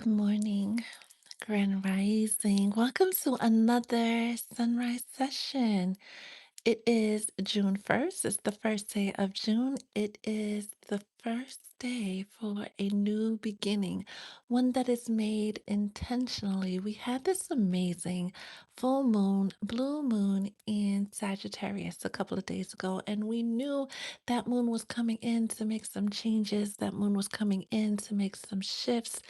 Good morning, Grand Rising. Welcome to another sunrise session. It is June 1st. It's the first day of June. It is the first day for a new beginning, one that is made intentionally. We had this amazing full moon, blue moon in Sagittarius a couple of days ago, and we knew that moon was coming in to make some changes. That moon was coming in to make some shifts.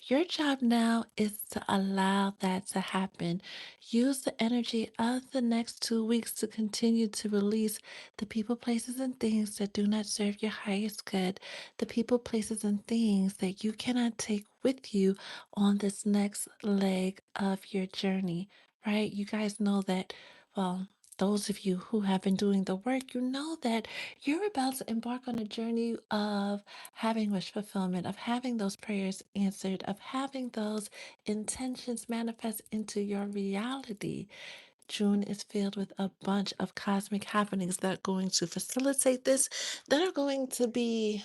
Your job now is to allow that to happen. Use the energy of the next 2 weeks to continue to release the people, places, and things that do not serve your highest good, the people, places, and things that you cannot take with you on this next leg of your journey, right? You guys know that, well, those of you who have been doing the work, you know that you're about to embark on a journey of having wish fulfillment, of having those prayers answered, of having those intentions manifest into your reality. June is filled with a bunch of cosmic happenings that are going to facilitate this, that are going to be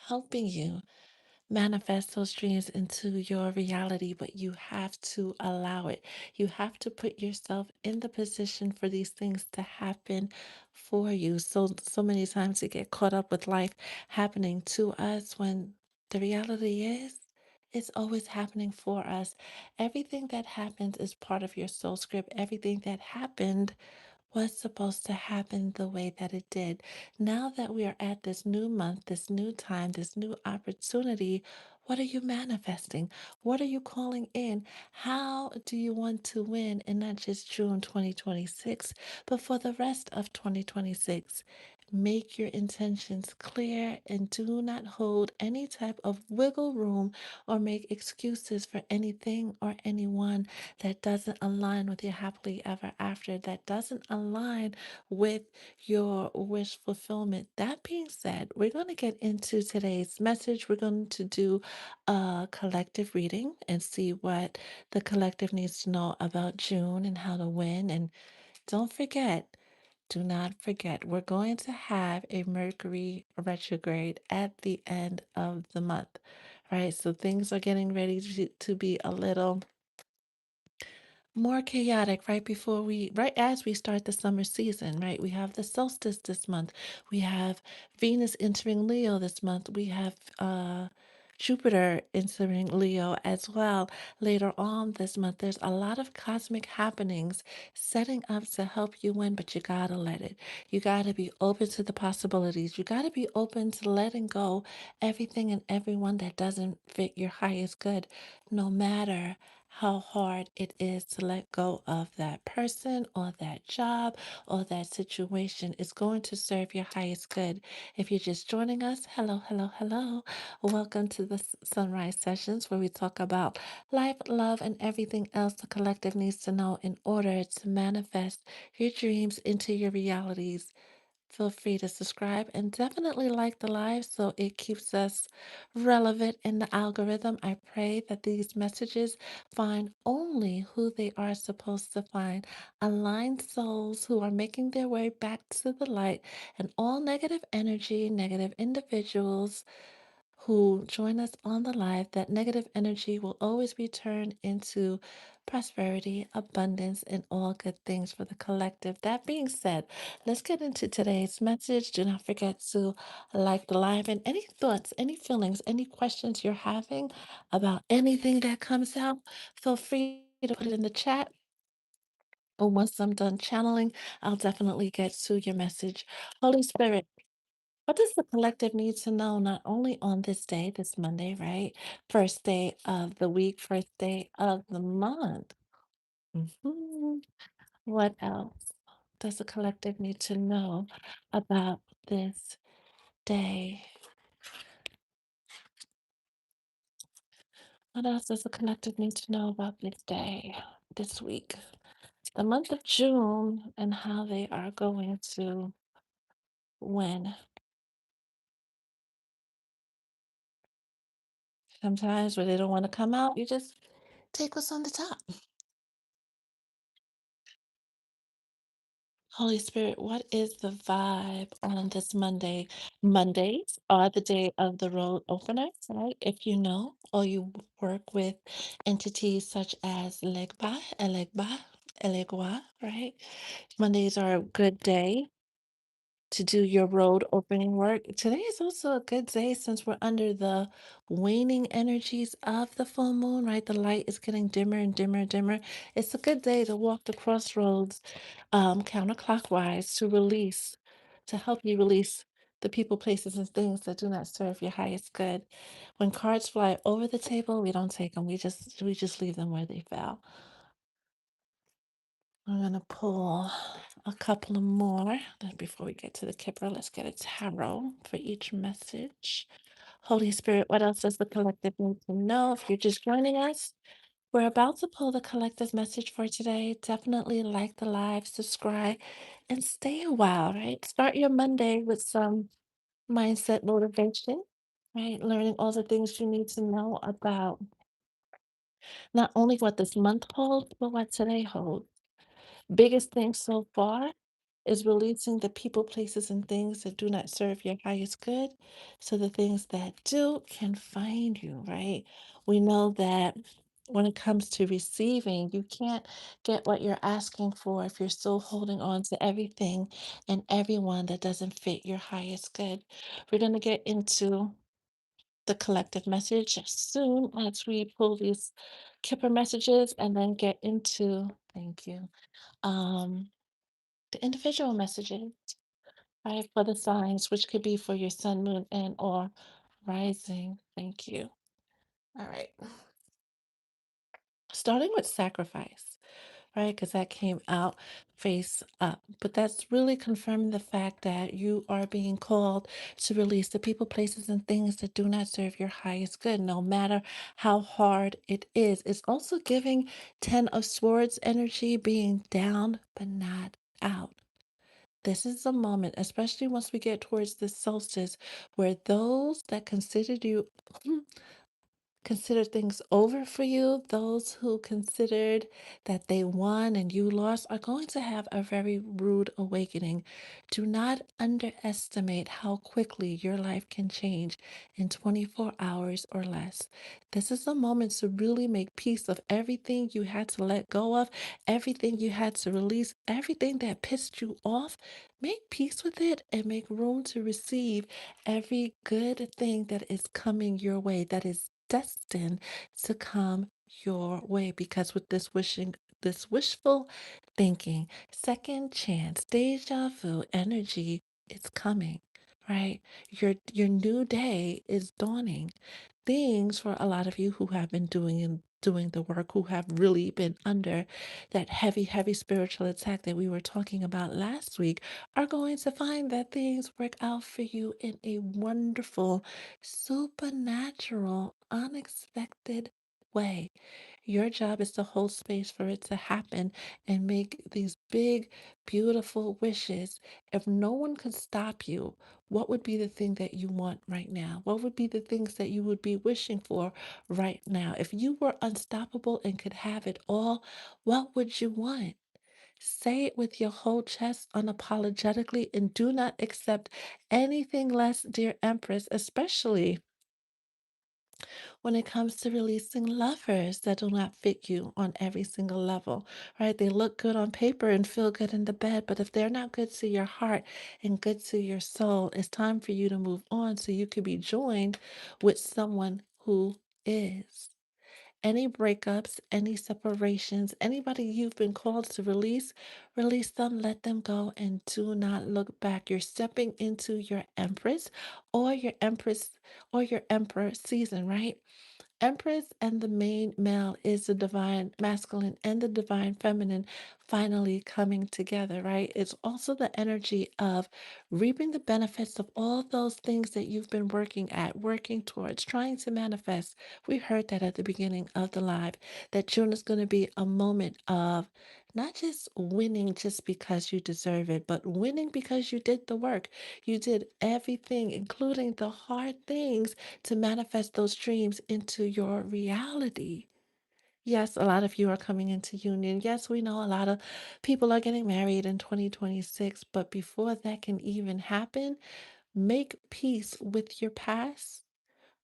helping you manifest those dreams into your reality, but you have to allow it. You have to put yourself in the position for these things to happen for you. So many times we get caught up with life happening to us when the reality is it's always happening for us. Everything that happens is part of your soul script. Everything that happened was supposed to happen the way that it did. Now that we are at this new month, this new time, this new opportunity, what are you manifesting? What are you calling in? How do you want to win in not just June 2026, but for the rest of 2026? Make your intentions clear and do not hold any type of wiggle room or make excuses for anything or anyone that doesn't align with your happily ever after, that doesn't align with your wish fulfillment. That being said, we're going to get into today's message. We're going to do a collective reading and see what the collective needs to know about June and how to win. And don't forget, do not forget, we're going to have a Mercury retrograde at the end of the month, right? So things are getting ready to be a little more chaotic right as we start the summer season, right? We have the solstice this month. We have Venus entering Leo this month. We have Jupiter entering Leo as well later on this month. There's a lot of cosmic happenings setting up to help you win, but you gotta let it. You gotta be open to the possibilities. You gotta be open to letting go everything and everyone that doesn't fit your highest good, no matter how hard it is to let go of that person or that job or that situation is going to serve your highest good. If you're just joining us, hello, hello, hello. Welcome to the Sunrise Sessions where we talk about life, love, and everything else the collective needs to know in order to manifest your dreams into your realities. Feel free to subscribe and definitely like the live so it keeps us relevant in the algorithm. I pray that these messages find only who they are supposed to find, aligned souls who are making their way back to the light, and all negative energy, negative individuals who join us on the live, that negative energy will always be turned into prosperity, abundance, and all good things for the collective. That being said, let's get into today's message. Do not forget to like the live and any thoughts, any feelings, any questions you're having about anything that comes out, feel free to put it in the chat. Or once I'm done channeling, I'll definitely get to your message. Holy Spirit, what does the collective need to know not only on this day, this Monday, right? First day of the week, first day of the month. Mhm. What else does the collective need to know about this day? What else does the collective need to know about this day, this week, the month of June, and how they are going to win? Sometimes when they don't want to come out, you just take what's on the top. Holy Spirit, what is the vibe on this Monday? Mondays are the day of the road openers, right? If you know, or you work with entities such as Legba, Elegba, Elegua, right? Mondays are a good day to do your road opening work. Today is also a good day since we're under the waning energies of the full moon, right? The light is getting dimmer and dimmer and dimmer. It's a good day to walk the crossroads counterclockwise to help you release the people, places, and things that do not serve your highest good. When cards fly over the table, we don't take them. We just leave them where they fell. I'm gonna pull a couple of more. Then before we get to the kipper, let's get a tarot for each message. Holy Spirit, what else does the collective need to know? If you're just joining us, we're about to pull the collective message for today. Definitely like the live, subscribe, and stay a while, right? Start your Monday with some mindset motivation, right? Learning all the things you need to know about not only what this month holds, but what today holds. Biggest thing so far is releasing the people, places, and things that do not serve your highest good so the things that do can find you, right? We know that when it comes to receiving, you can't get what you're asking for if you're still holding on to everything and everyone that doesn't fit your highest good. We're going to get into the collective message soon as we pull these Kipper messages and then get into, thank you. Um, the individual messages, right, for the signs, which could be for your sun, moon, and or rising. Thank you. All right. Starting with sacrifice, right? Because that came out face up. But that's really confirming the fact that you are being called to release the people, places, and things that do not serve your highest good, no matter how hard it is. It's also giving 10 of Swords energy, being down but not out. This is a moment, especially once we get towards the solstice, where those that considered you consider things over for you, those who considered that they won and you lost, are going to have a very rude awakening. Do not underestimate how quickly your life can change in 24 hours or less. This is a moment to really make peace of everything you had to let go of, everything you had to release, everything that pissed you off. Make peace with it and make room to receive every good thing that is coming your way, that is destined to come your way. Because with this wishful thinking, second chance, deja vu energy, it's coming, right? Your new day is dawning. Things for a lot of you who have been doing the work, who have really been under that heavy spiritual attack that we were talking about last week, are going to find that things work out for you in a wonderful, supernatural, unexpected way. Your job is to hold space for it to happen and make these big, beautiful wishes. If no one could stop you, what would be the thing that you want right now? What would be the things that you would be wishing for right now? If you were unstoppable and could have it all, what would you want? Say it with your whole chest unapologetically and do not accept anything less, dear Empress, especially when it comes to releasing lovers that do not fit you on every single level, right? They look good on paper and feel good in the bed, but if they're not good to your heart and good to your soul, it's time for you to move on so you can be joined with someone who is. Any breakups, any separations, anybody you've been called to release, release them, let them go, and do not look back. You're stepping into your empress or your emperor season, right? Empress and the main male is the divine masculine and the divine feminine finally coming together, right? It's also the energy of reaping the benefits of all those things that you've been working at, working towards, trying to manifest. We heard that at the beginning of the live, that June is going to be a moment of not just winning just because you deserve it, but winning because you did the work. You did everything, including the hard things, to manifest those dreams into your reality. Yes, a lot of you are coming into union. Yes, we know a lot of people are getting married in 2026, but before that can even happen, make peace with your past.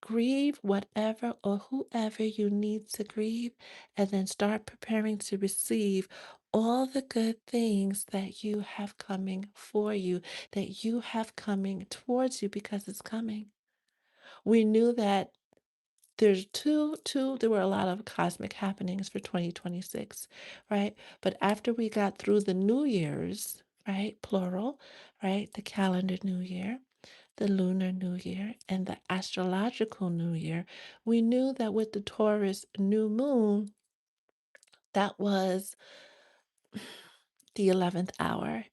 Grieve whatever or whoever you need to grieve, and then start preparing to receive all the good things that you have coming for you, that you have coming towards you because it's coming. We knew that there were a lot of cosmic happenings for 2026, right? But after we got through the New Year's, right, plural, right, the calendar New Year, the lunar New Year, and the astrological New Year, we knew that with the Taurus new moon, that was the 11th hour,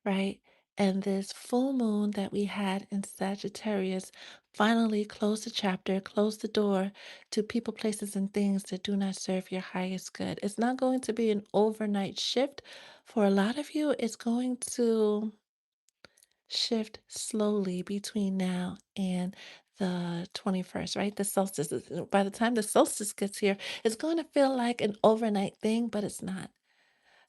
right? And this full moon that we had in Sagittarius finally closed the chapter, closed the door to people, places, and things that do not serve your highest good. It's not going to be an overnight shift. For a lot of you, it's going to shift slowly between now and the 21st, right? The solstice. By the time the solstice gets here, it's going to feel like an overnight thing, but it's not.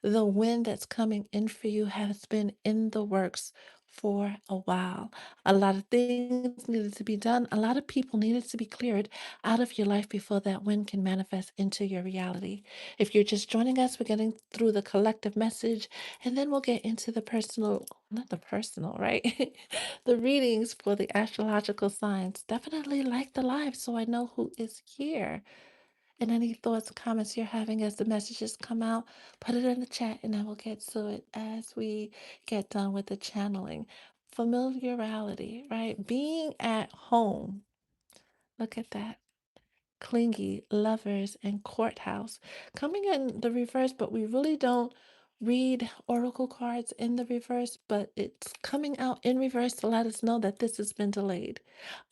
The wind that's coming in for you has been in the works for a while. A lot of things needed to be done. A lot of people needed to be cleared out of your life before that wind can manifest into your reality. If you're just joining us, we're getting through the collective message, and then we'll get into the personal, not the personal, right? The readings for the astrological signs. Definitely like the live so I know who is here. And any thoughts, comments you're having as the messages come out, put it in the chat and I will get to it as we get done with the channeling. Familiarity, right? Being at home. Look at that. Clingy, lovers, and courthouse. Coming in the reverse, but we really don't read oracle cards in the reverse, but it's coming out in reverse to let us know that this has been delayed.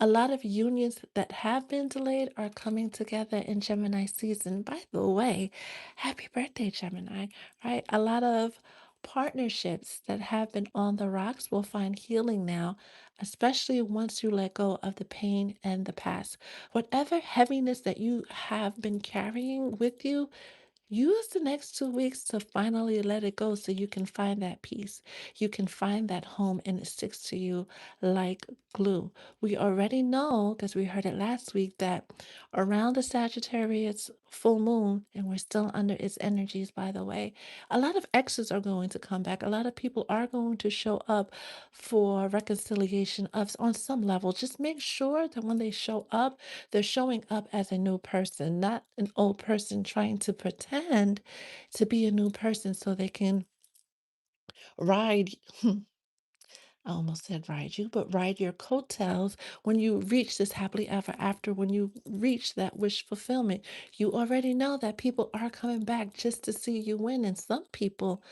A lot of unions that have been delayed are coming together in Gemini season. By the way, happy birthday, Gemini, right? A lot of partnerships that have been on the rocks will find healing now, especially once you let go of the pain and the past. Whatever heaviness that you have been carrying with you, use the next 2 weeks to finally let it go so you can find that peace. You can find that home and it sticks to you like glue. We already know, because we heard it last week, that around the Sagittarius full moon, and we're still under its energies, by the way, a lot of exes are going to come back. A lot of people are going to show up for reconciliation of on some level. Just make sure that when they show up, they're showing up as a new person, not an old person trying to pretend to be a new person so they can ride. I almost said ride you, but ride your coattails when you reach this happily ever after, when you reach that wish fulfillment. You already know that people are coming back just to see you win, and some people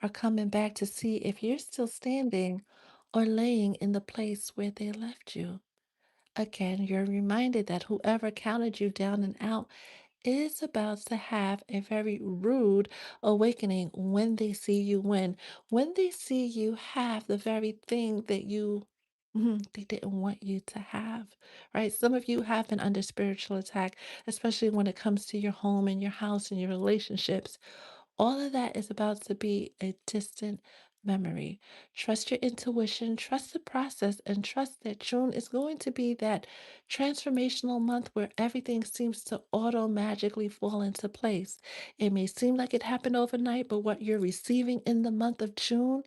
are coming back to see if you're still standing or laying in the place where they left you. Again, you're reminded that whoever counted you down and out is about to have a very rude awakening when they see you win, when they see you have the very thing that they didn't want you to have, right? Some of you have been under spiritual attack, especially when it comes to your home and your house and your relationships. All of that is about to be a distant memory. Trust your intuition, trust the process, and trust that June is going to be that transformational month where everything seems to auto magically fall into place. It may seem like it happened overnight, but what you're receiving in the month of June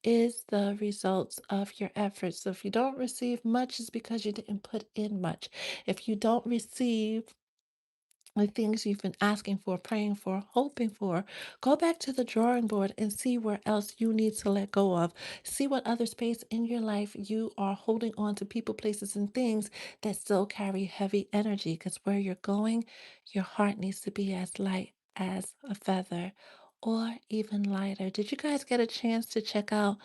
is the results of your efforts. So if you don't receive much, it's because you didn't put in much. If you don't receive the things you've been asking for, praying for, hoping for, go back to the drawing board and see where else you need to let go of. See what other space in your life you are holding on to people, places, and things that still carry heavy energy. Because where you're going, your heart needs to be as light as a feather or even lighter. Did you guys get a chance to check out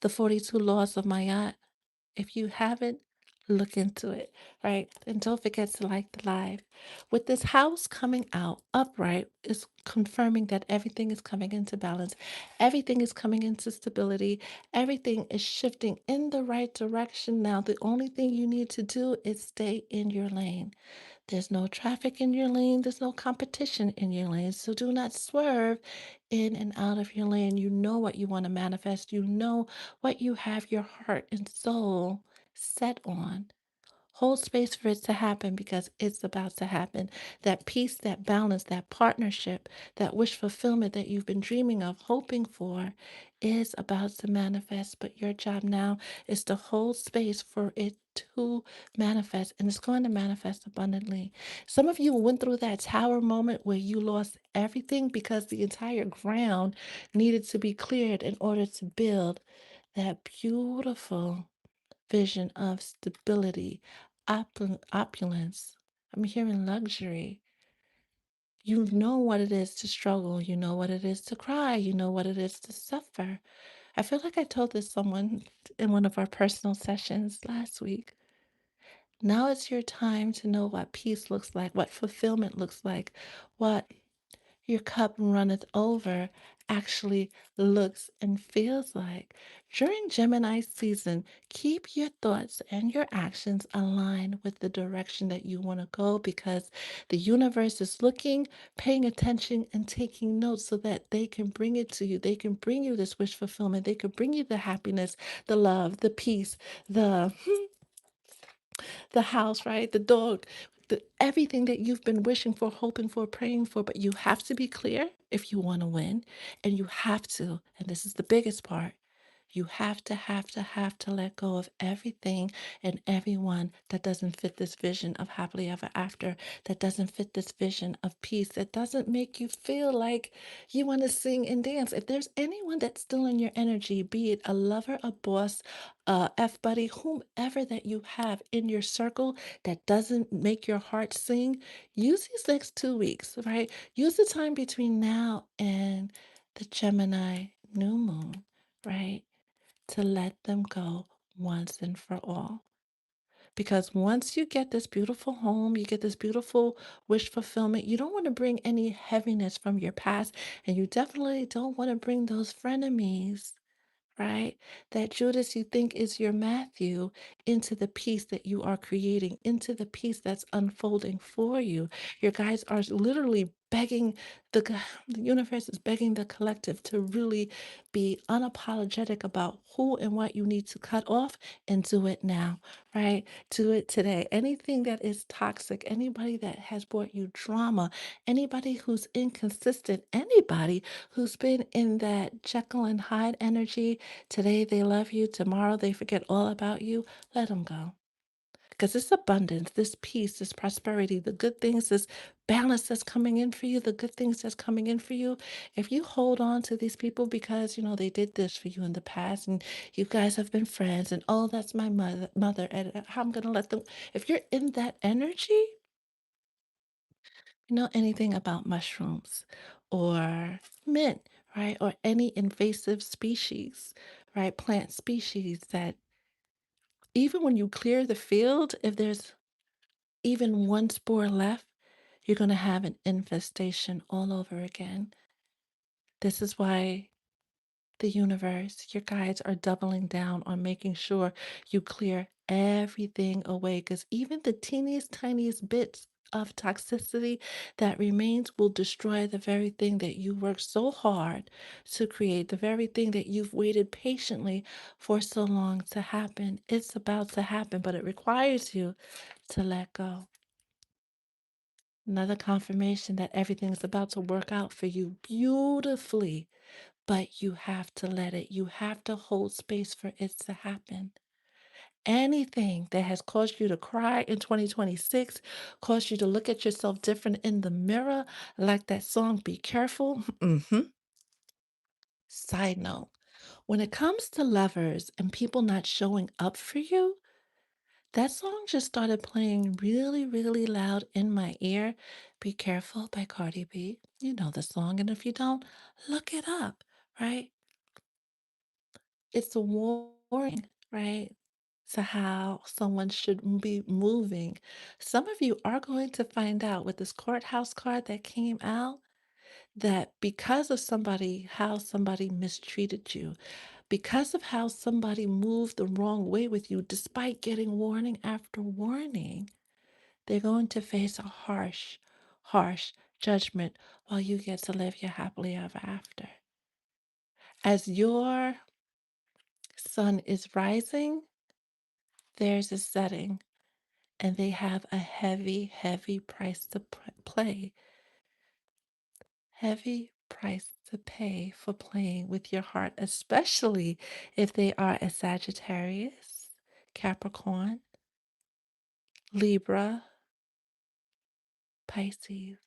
the 42 Laws of Mayat? If you haven't, look into it, right? And don't forget to like the live. With this house coming out upright, is confirming that everything is coming into balance, everything is coming into stability, everything is shifting in the right direction. Now, the only thing you need to do is stay in your lane. There's no traffic in your lane, there's no competition in your lane. So do not swerve in and out of your lane. You know what you want to manifest, you know what you have your heart and soul set on. Hold space for it to happen because it's about to happen. That peace, that balance, that partnership, that wish fulfillment that you've been dreaming of, hoping for, is about to manifest. But your job now is to hold space for it to manifest, and it's going to manifest abundantly. Some of you went through that tower moment where you lost everything because the entire ground needed to be cleared in order to build that beautiful vision of stability, opulence. I'm hearing luxury. You know what it is to struggle. You know what it is to cry. You know what it is to suffer. I feel like I told this someone in one of our personal sessions last week. Now it's your time to know what peace looks like, what fulfillment looks like, what your cup runneth over actually looks and feels like. During Gemini season, keep your thoughts and your actions aligned with the direction that you want to go because the universe is looking, paying attention, and taking notes so that they can bring it to you. They can bring you this wish fulfillment. They can bring you the happiness, the love, the peace, the the house, right? The dog, everything that you've been wishing for, hoping for, praying for. But you have to be clear if you want to win. And you have to, and this is the biggest part, you have to let go of everything and everyone that doesn't fit this vision of happily ever after, that doesn't fit this vision of peace, that doesn't make you feel like you want to sing and dance. If there's anyone that's still in your energy, be it a lover, a boss, F buddy, whomever that you have in your circle that doesn't make your heart sing, use these next 2 weeks, right? Use the time between now and the Gemini new moon, right? To let them go once and for all. Because once you get this beautiful home, you get this beautiful wish fulfillment, you don't want to bring any heaviness from your past, and you definitely don't want to bring those frenemies, right? That Judas you think is your Matthew into the peace that you are creating, into the peace that's unfolding for you. Your guys are literally begging the universe is begging the collective to really be unapologetic about who and what you need to cut off and do it now, right? Do it today. Anything that is toxic, anybody that has brought you drama, anybody who's inconsistent, anybody who's been in that Jekyll and Hyde energy. Today they love you, tomorrow they forget all about you. Let them go. Because this abundance, this peace, this prosperity, the good things, this balance that's coming in for you, the good things that's coming in for you. If you hold on to these people because, they did this for you in the past and you guys have been friends and, oh, that's my mother, and I'm going to let them. If you're in that energy, anything about mushrooms or mint, right? Or any invasive species, right? Plant species that even when you clear the field, if there's even one spore left, you're going to have an infestation all over again. This is why the universe, your guides are doubling down on making sure you clear everything away because even the teeniest, tiniest bits of toxicity that remains will destroy the very thing that you worked so hard to create, the very thing that you've waited patiently for so long to happen. It's about to happen, but it requires you to let go. Another confirmation that everything's about to work out for you beautifully, but you have to let it. You have to hold space for it to happen. Anything that has caused you to cry in 2026, caused you to look at yourself different in the mirror, like that song, Be Careful. Side note, when it comes to lovers and people not showing up for you, that song just started playing really, really loud in my ear. Be Careful by Cardi B. You know the song, and if you don't, look it up, right? It's a warning, right? to how someone should be moving. Some of you are going to find out with this courthouse card that came out that because of how somebody mistreated you, because of how somebody moved the wrong way with you, despite getting warning after warning, they're going to face a harsh, harsh judgment while you get to live your happily ever after. As your sun is rising, there's a setting, and they have a heavy, heavy price to play. Heavy price to pay for playing with your heart, especially if they are a Sagittarius, Capricorn, Libra, Pisces,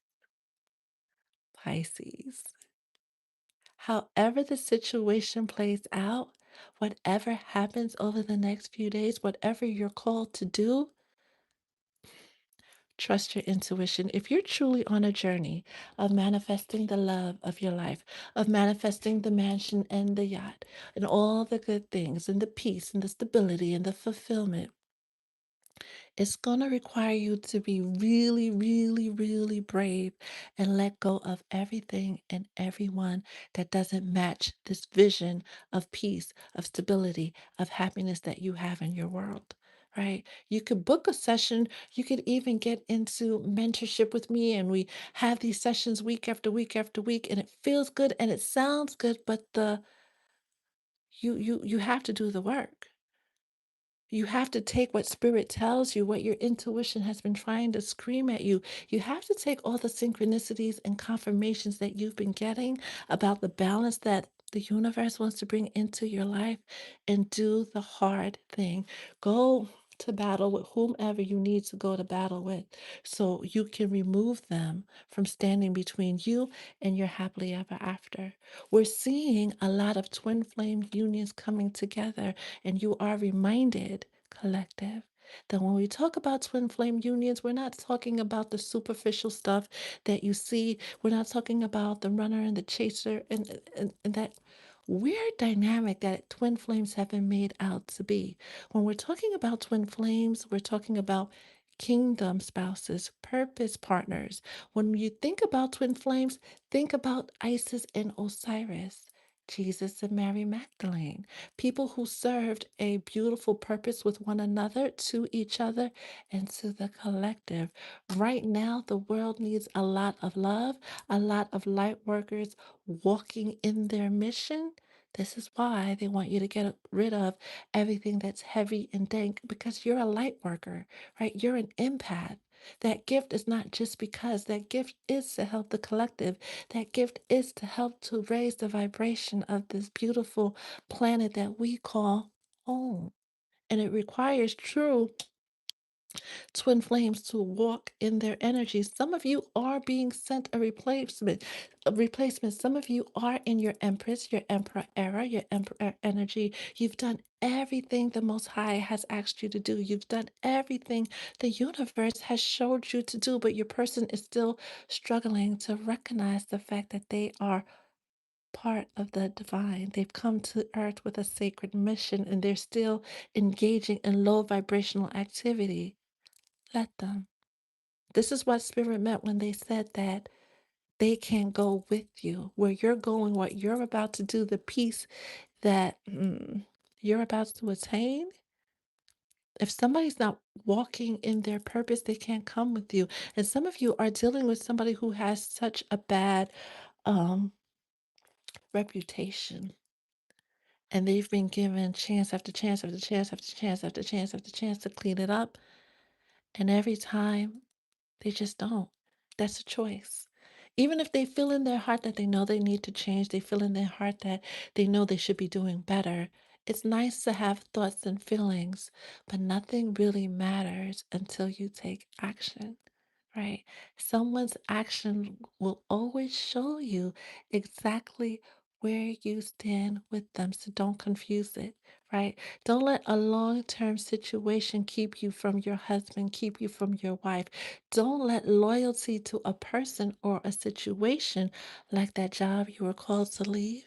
Pisces. However, the situation plays out, whatever happens over the next few days, whatever you're called to do, trust your intuition. If you're truly on a journey of manifesting the love of your life, of manifesting the mansion and the yacht, and all the good things, and the peace, and the stability, and the fulfillment, it's going to require you to be really, really, really brave and let go of everything and everyone that doesn't match this vision of peace, of stability, of happiness that you have in your world. Right? You could book a session. You could even get into mentorship with me, and we have these sessions week after week after week, and it feels good and it sounds good, but you have to do the work. You have to take what spirit tells you, what your intuition has been trying to scream at you. You have to take all the synchronicities and confirmations that you've been getting about the balance that the universe wants to bring into your life and do the hard thing. Go to battle with whomever you need to go to battle with so you can remove them from standing between you and your happily ever after. We're seeing a lot of twin flame unions coming together, and you are reminded, collective, that when we talk about twin flame unions, we're not talking about the superficial stuff that you see. We're not talking about the runner and the chaser and that weird dynamic that twin flames have been made out to be. When we're talking about twin flames, we're talking about kingdom spouses, purpose partners. When you think about twin flames, think about Isis and Osiris, Jesus and Mary Magdalene, people who served a beautiful purpose with one another, to each other, and to the collective. Right now, the world needs a lot of love, a lot of light workers walking in their mission. This is why they want you to get rid of everything that's heavy and dank, because you're a light worker, right? You're an empath. That gift is not just because that gift is to help the collective. That gift is to help to raise the vibration of this beautiful planet that we call home. And it requires true twin flames to walk in their energy. Some of you are being sent a replacement. A replacement. Some of you are in your Empress, your Emperor era, your Emperor energy. You've done everything the Most High has asked you to do. You've done everything the universe has showed you to do, but your person is still struggling to recognize the fact that they are part of the divine. They've come to earth with a sacred mission, and they're still engaging in low vibrational activity. Let them. This is what Spirit meant when they said that they can go with you where you're going, what you're about to do, the peace that you're about to attain. If somebody's not walking in their purpose, they can't come with you. And some of you are dealing with somebody who has such a bad um, reputation, and they've been given chance after chance after chance after chance after chance after chance to clean it up. And every time they just don't. That's a choice. Even if they feel in their heart that they know they need to change, they feel in their heart that they know they should be doing better. It's nice to have thoughts and feelings, but nothing really matters until you take action, right? Someone's action will always show you exactly where you stand with them. So don't confuse it, right? Don't let a long term situation keep you from your husband, keep you from your wife. Don't let loyalty to a person or a situation like that job you were called to leave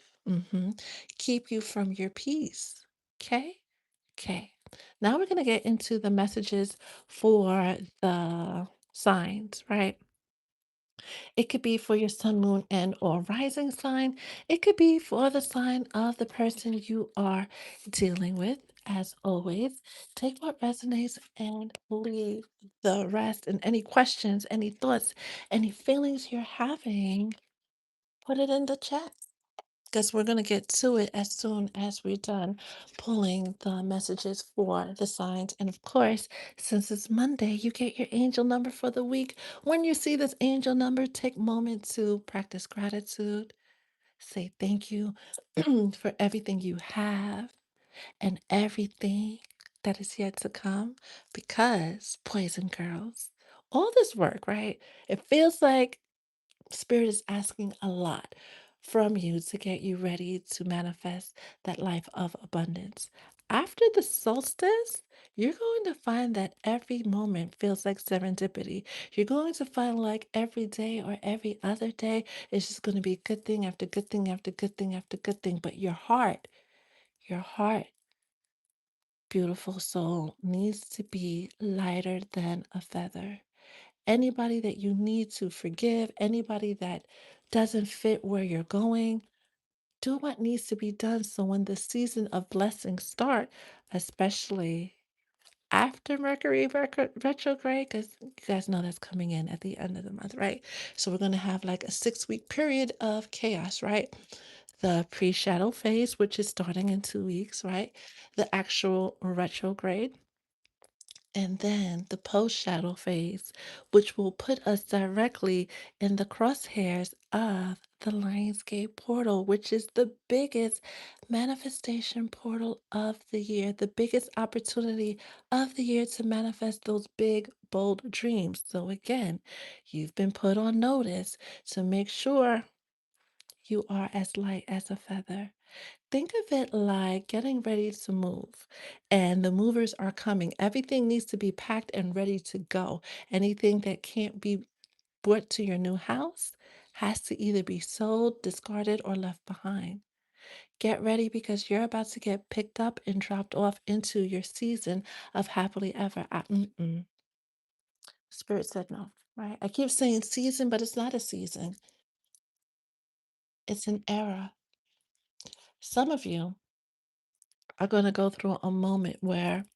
keep you from your peace. Okay? Okay. Now we're going to get into the messages for the signs, right? It could be for your sun, moon, and or rising sign. It could be for the sign of the person you are dealing with. As always, take what resonates and leave the rest. And any questions, any thoughts, any feelings you're having, put it in the chat. Because we're going to get to it as soon as we're done pulling the messages for the signs. And of course, since it's Monday, you get your angel number for the week. When you see this angel number, take a moment to practice gratitude. Say thank you for everything you have and everything that is yet to come. Because, Poison Girls, all this work, right? It feels like Spirit is asking a lot from you to get you ready to manifest that life of abundance. After the solstice, you're going to find that every moment feels like serendipity. You're going to find like every day or every other day is just going to be good thing after good thing after good thing after good thing. But your heart, beautiful soul, needs to be lighter than a feather. Anybody that you need to forgive, anybody that doesn't fit where you're going, do what needs to be done so when the season of blessings start, especially after Mercury retrograde, because you guys know that's coming in at the end of the month, right? So we're going to have like a 6 week period of chaos, right? The pre-shadow phase, which is starting in 2 weeks, right? The actual retrograde, and then the post shadow phase, which will put us directly in the crosshairs of the Lionsgate portal, which is the biggest manifestation portal of the year, the biggest opportunity of the year to manifest those big, bold dreams. So, again, you've been put on notice to make sure you are as light as a feather. Think of it like getting ready to move, and the movers are coming. Everything needs to be packed and ready to go. Anything that can't be brought to your new house has to either be sold, discarded, or left behind. Get ready because you're about to get picked up and dropped off into your season of happily ever. Spirit said no, right? I keep saying season, but it's not a season, it's an era. Some of you are going to go through a moment where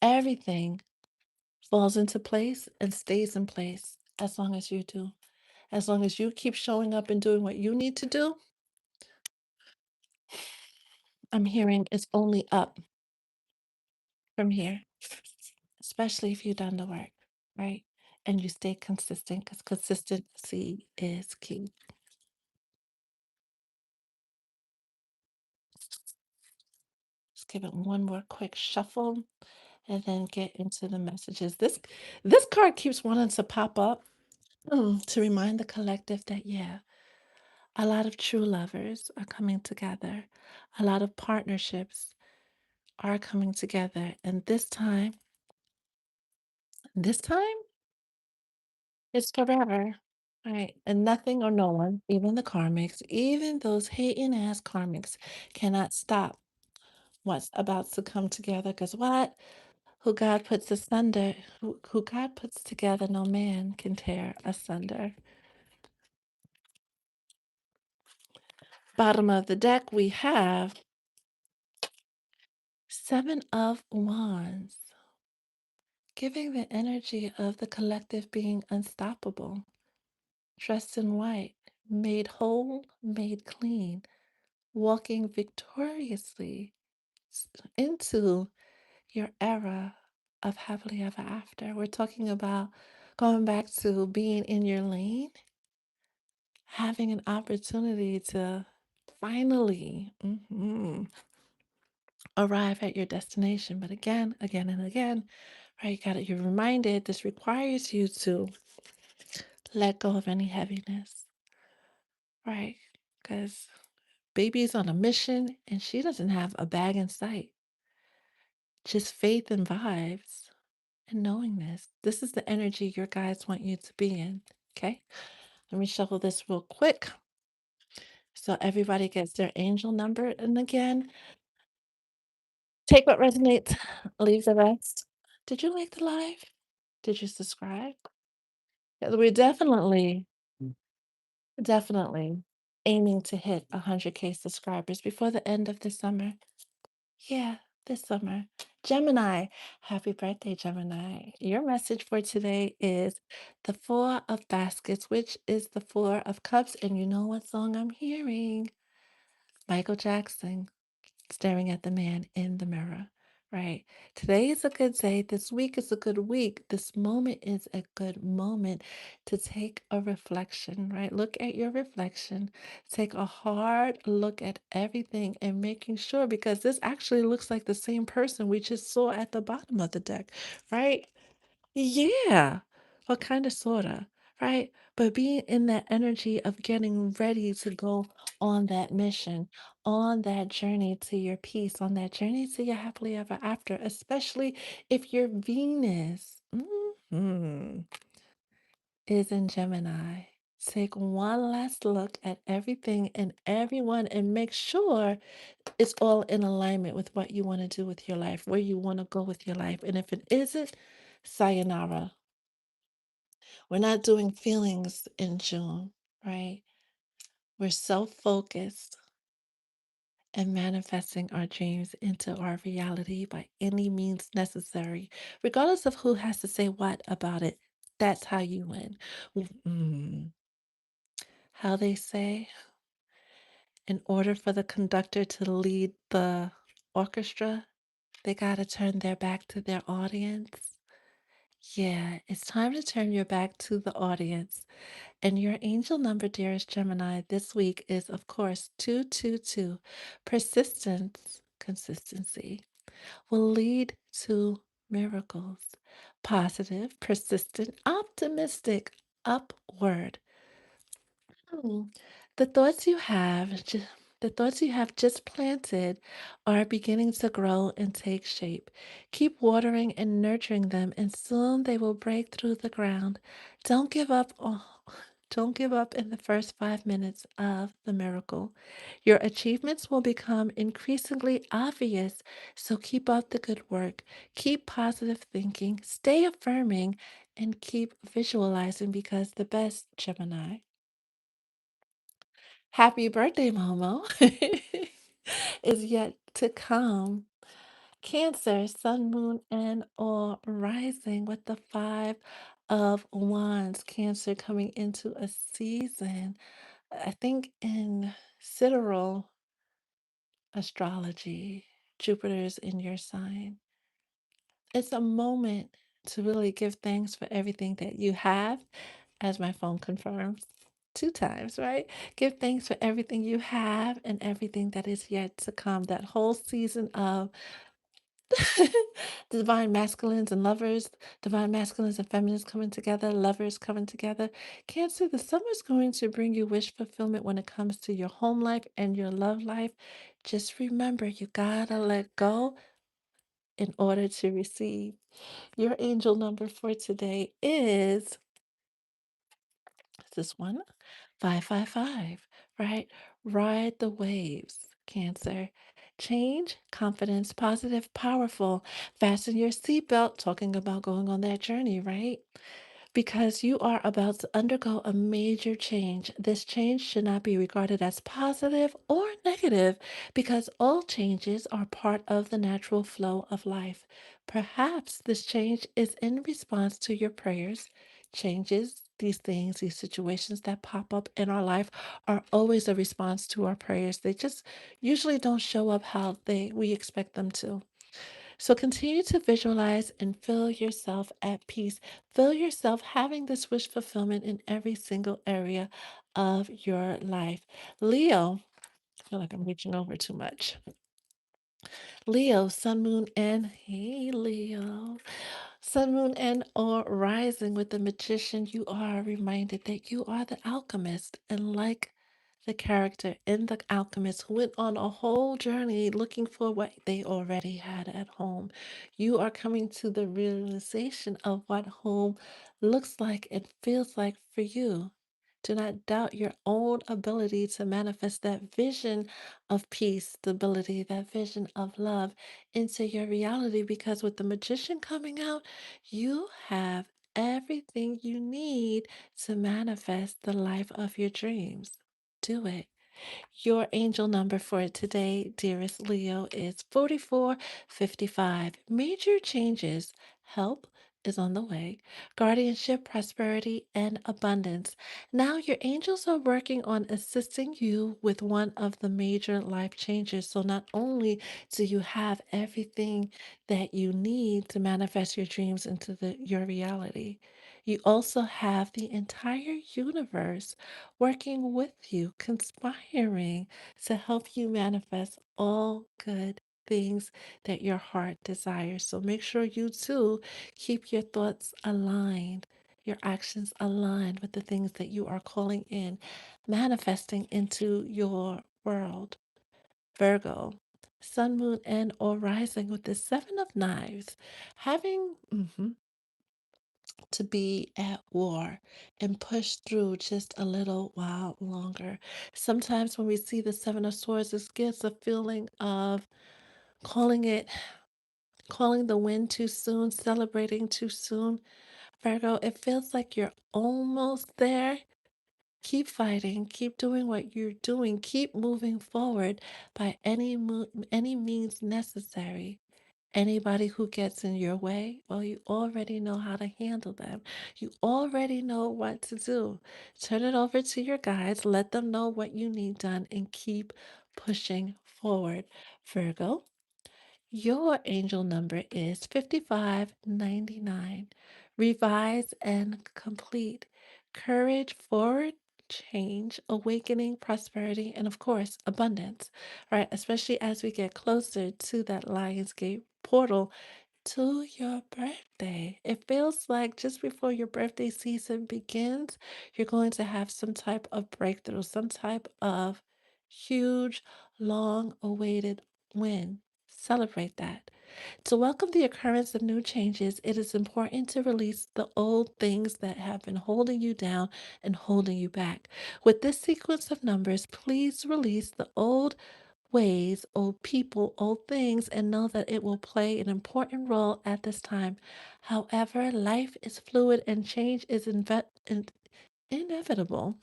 everything falls into place and stays in place as long as you do. As long as you keep showing up and doing what you need to do, I'm hearing it's only up from here, especially if you've done the work, right? And you stay consistent because consistency is key. Just give it one more quick shuffle and then get into the messages. This card keeps wanting to pop up to remind the collective that yeah, a lot of true lovers are coming together. A lot of partnerships are coming together. And this time, it's forever. Right. And nothing or no one, even the karmics, even those hating ass karmics, cannot stop what's about to come together. Because what? Who God puts together, no man can tear asunder. Bottom of the deck, we have Seven of Wands, giving the energy of the collective being unstoppable, dressed in white, made whole, made clean, walking victoriously into your era of happily ever after. We're talking about going back to being in your lane, having an opportunity to finally arrive at your destination. But again, and again, right? You're reminded this requires you to let go of any heaviness, right? Because baby's on a mission and she doesn't have a bag in sight, just faith and vibes and knowing this. This is the energy your guides want you to be in. Okay. Let me shuffle this real quick so everybody gets their angel number. And again, Take what resonates, leave the rest. Did you like the live? Did you subscribe? 'Cause we're definitely aiming to hit 100K subscribers before the end of the summer. Yeah, this summer. Gemini, happy birthday, Gemini. Your message for today is the Four of Baskets, which is the Four of Cups. And you know what song I'm hearing? Michael Jackson, Staring at the Man in the Mirror. Right. Today is a good day. This week is a good week. This moment is a good moment to take a reflection, right? Look at your reflection. Take a hard look at everything and making sure, because this actually looks like the same person we just saw at the bottom of the deck, right? Yeah. Well, kind of, sort of, right? But being in that energy of getting ready to go on that mission, on that journey to your peace, on that journey to your happily ever after, especially if your Venus is in Gemini. Take one last look at everything and everyone and make sure it's all in alignment with what you want to do with your life, where you want to go with your life. And if it isn't, sayonara. We're not doing feelings in June, right? We're self-focused and manifesting our dreams into our reality by any means necessary, regardless of who has to say what about it. That's how you win. How they say, in order for the conductor to lead the orchestra, they got to turn their back to their audience. Yeah, it's time to turn your back to the audience. And your angel number, dearest Gemini, this week is, of course, 222. Persistence, consistency will lead to miracles. Positive, persistent, optimistic, upward. Hmm. The thoughts you have, the thoughts you have just planted are beginning to grow and take shape. Keep watering and nurturing them, and soon they will break through the ground. Don't give up. Don't give up in the first 5 minutes of the miracle. Your achievements will become increasingly obvious, so keep up the good work. Keep positive thinking, stay affirming, and keep visualizing, because the best, Gemini. Happy birthday, Momo, is yet to come. Cancer, sun, moon, and or rising with the Five of Wands. Cancer coming into a season, I think in sidereal astrology, Jupiter's in your sign. It's a moment to really give thanks for everything that you have, as my phone confirms 2 times, right? Give thanks for everything you have and everything that is yet to come. That whole season of divine masculines and lovers, divine masculines and feminines coming together, lovers coming together. Cancer, the summer is going to bring you wish fulfillment when it comes to your home life and your love life. Just remember, you gotta let go in order to receive. Your angel number for today is this one, 555, right? Ride the waves, Cancer. Change, confidence, positive, powerful. Fasten your seatbelt, talking about going on that journey, right? Because you are about to undergo a major change. This change should not be regarded as positive or negative, because all changes are part of the natural flow of life. Perhaps this change is in response to your prayers. Changes, these things, these situations that pop up in our life are always a response to our prayers. They just usually don't show up how we expect them to. So continue to visualize and feel yourself at peace. Feel yourself having this wish fulfillment in every single area of your life. Leo, I feel like I'm reaching over too much. Leo, sun, moon, and hey, Leo. Sun, moon, and or rising with the magician, you are reminded that you are the alchemist. And like the character in The Alchemist who went on a whole journey looking for what they already had at home, you are coming to the realization of what home looks like and feels like for you. Do not doubt your own ability to manifest that vision of peace, stability, that vision of love into your reality because with the magician coming out, you have everything you need to manifest the life of your dreams. Do it. Your angel number for today, dearest Leo, is 4455. Major changes, help is on the way, guardianship, prosperity, and abundance. Now, your angels are working on assisting you with one of the major life changes. So, not only do you have everything that you need to manifest your dreams into your reality, you also have the entire universe working with you, conspiring to help you manifest all good things that your heart desires. So make sure you too keep your thoughts aligned, your actions aligned with the things that you are calling in, manifesting into your world. Virgo. Sun, moon, and or rising with the seven of knives, having to be at war and push through just a little while longer. Sometimes when we see the Seven of Swords, it gives a feeling of calling it, calling the win too soon, celebrating too soon. Virgo, it feels like you're almost there. Keep fighting, keep doing what you're doing, keep moving forward by any means necessary. Anybody who gets in your way, well, you already know how to handle them. You already know what to do. Turn it over to your guides, let them know what you need done, and keep pushing forward. Virgo, your angel number is 5599. Revise and complete. Courage, forward, change, awakening, prosperity, and of course, abundance, right? Especially as we get closer to that Lionsgate portal to your birthday. It feels like just before your birthday season begins, you're going to have some type of breakthrough, some type of huge, long awaited win. Celebrate that. To welcome the occurrence of new changes, it is important to release the old things that have been holding you down and holding you back. With this sequence of numbers, please release the old ways, old people, old things, and know that it will play an important role at this time. However, life is fluid and change is inevitable.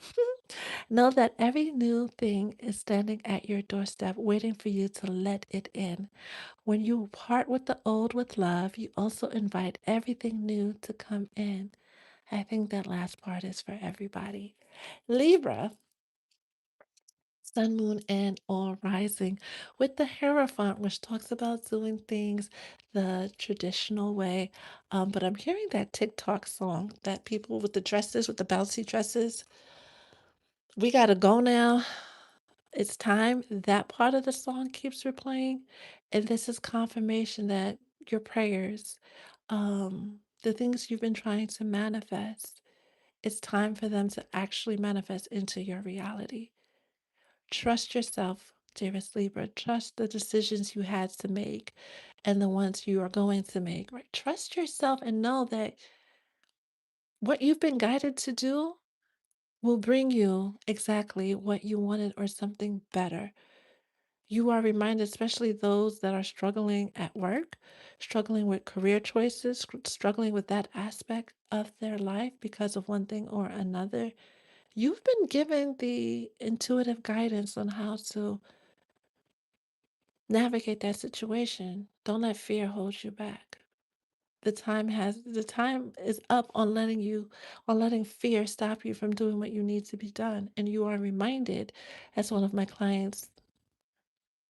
Know that every new thing is standing at your doorstep, waiting for you to let it in. When you part with the old with love, you also invite everything new to come in. I think that last part is for everybody. Libra, sun, moon, and or rising with the Hierophant, which talks about doing things the traditional way. But I'm hearing that TikTok song that people with the dresses, with the bouncy dresses, we gotta go now. It's time. That part of the song keeps replaying. And this is confirmation that your prayers, the things you've been trying to manifest, it's time for them to actually manifest into your reality. Trust yourself, dearest Libra. Trust the decisions you had to make and the ones you are going to make. Right? Trust yourself and know that what you've been guided to do will bring you exactly what you wanted or something better. You are reminded, especially those that are struggling at work, struggling with career choices, struggling with that aspect of their life because of one thing or another. You've been given the intuitive guidance on how to navigate that situation. Don't let fear hold you back. The time is up on letting fear stop you from doing what you need to be done. And you are reminded, as one of my clients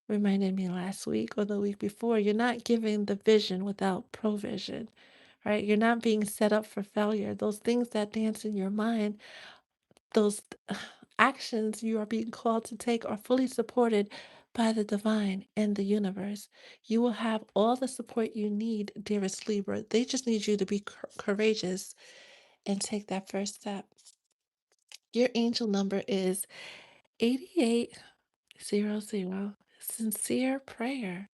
reminded me last week or the week before, you're not giving the vision without provision, right? You're not being set up for failure. Those things that dance in your mind, those actions you are being called to take are fully supported by the divine and the universe. You will have all the support you need, dearest Libra. They just need you to be courageous and take that first step. Your angel number is 8800. Sincere prayer.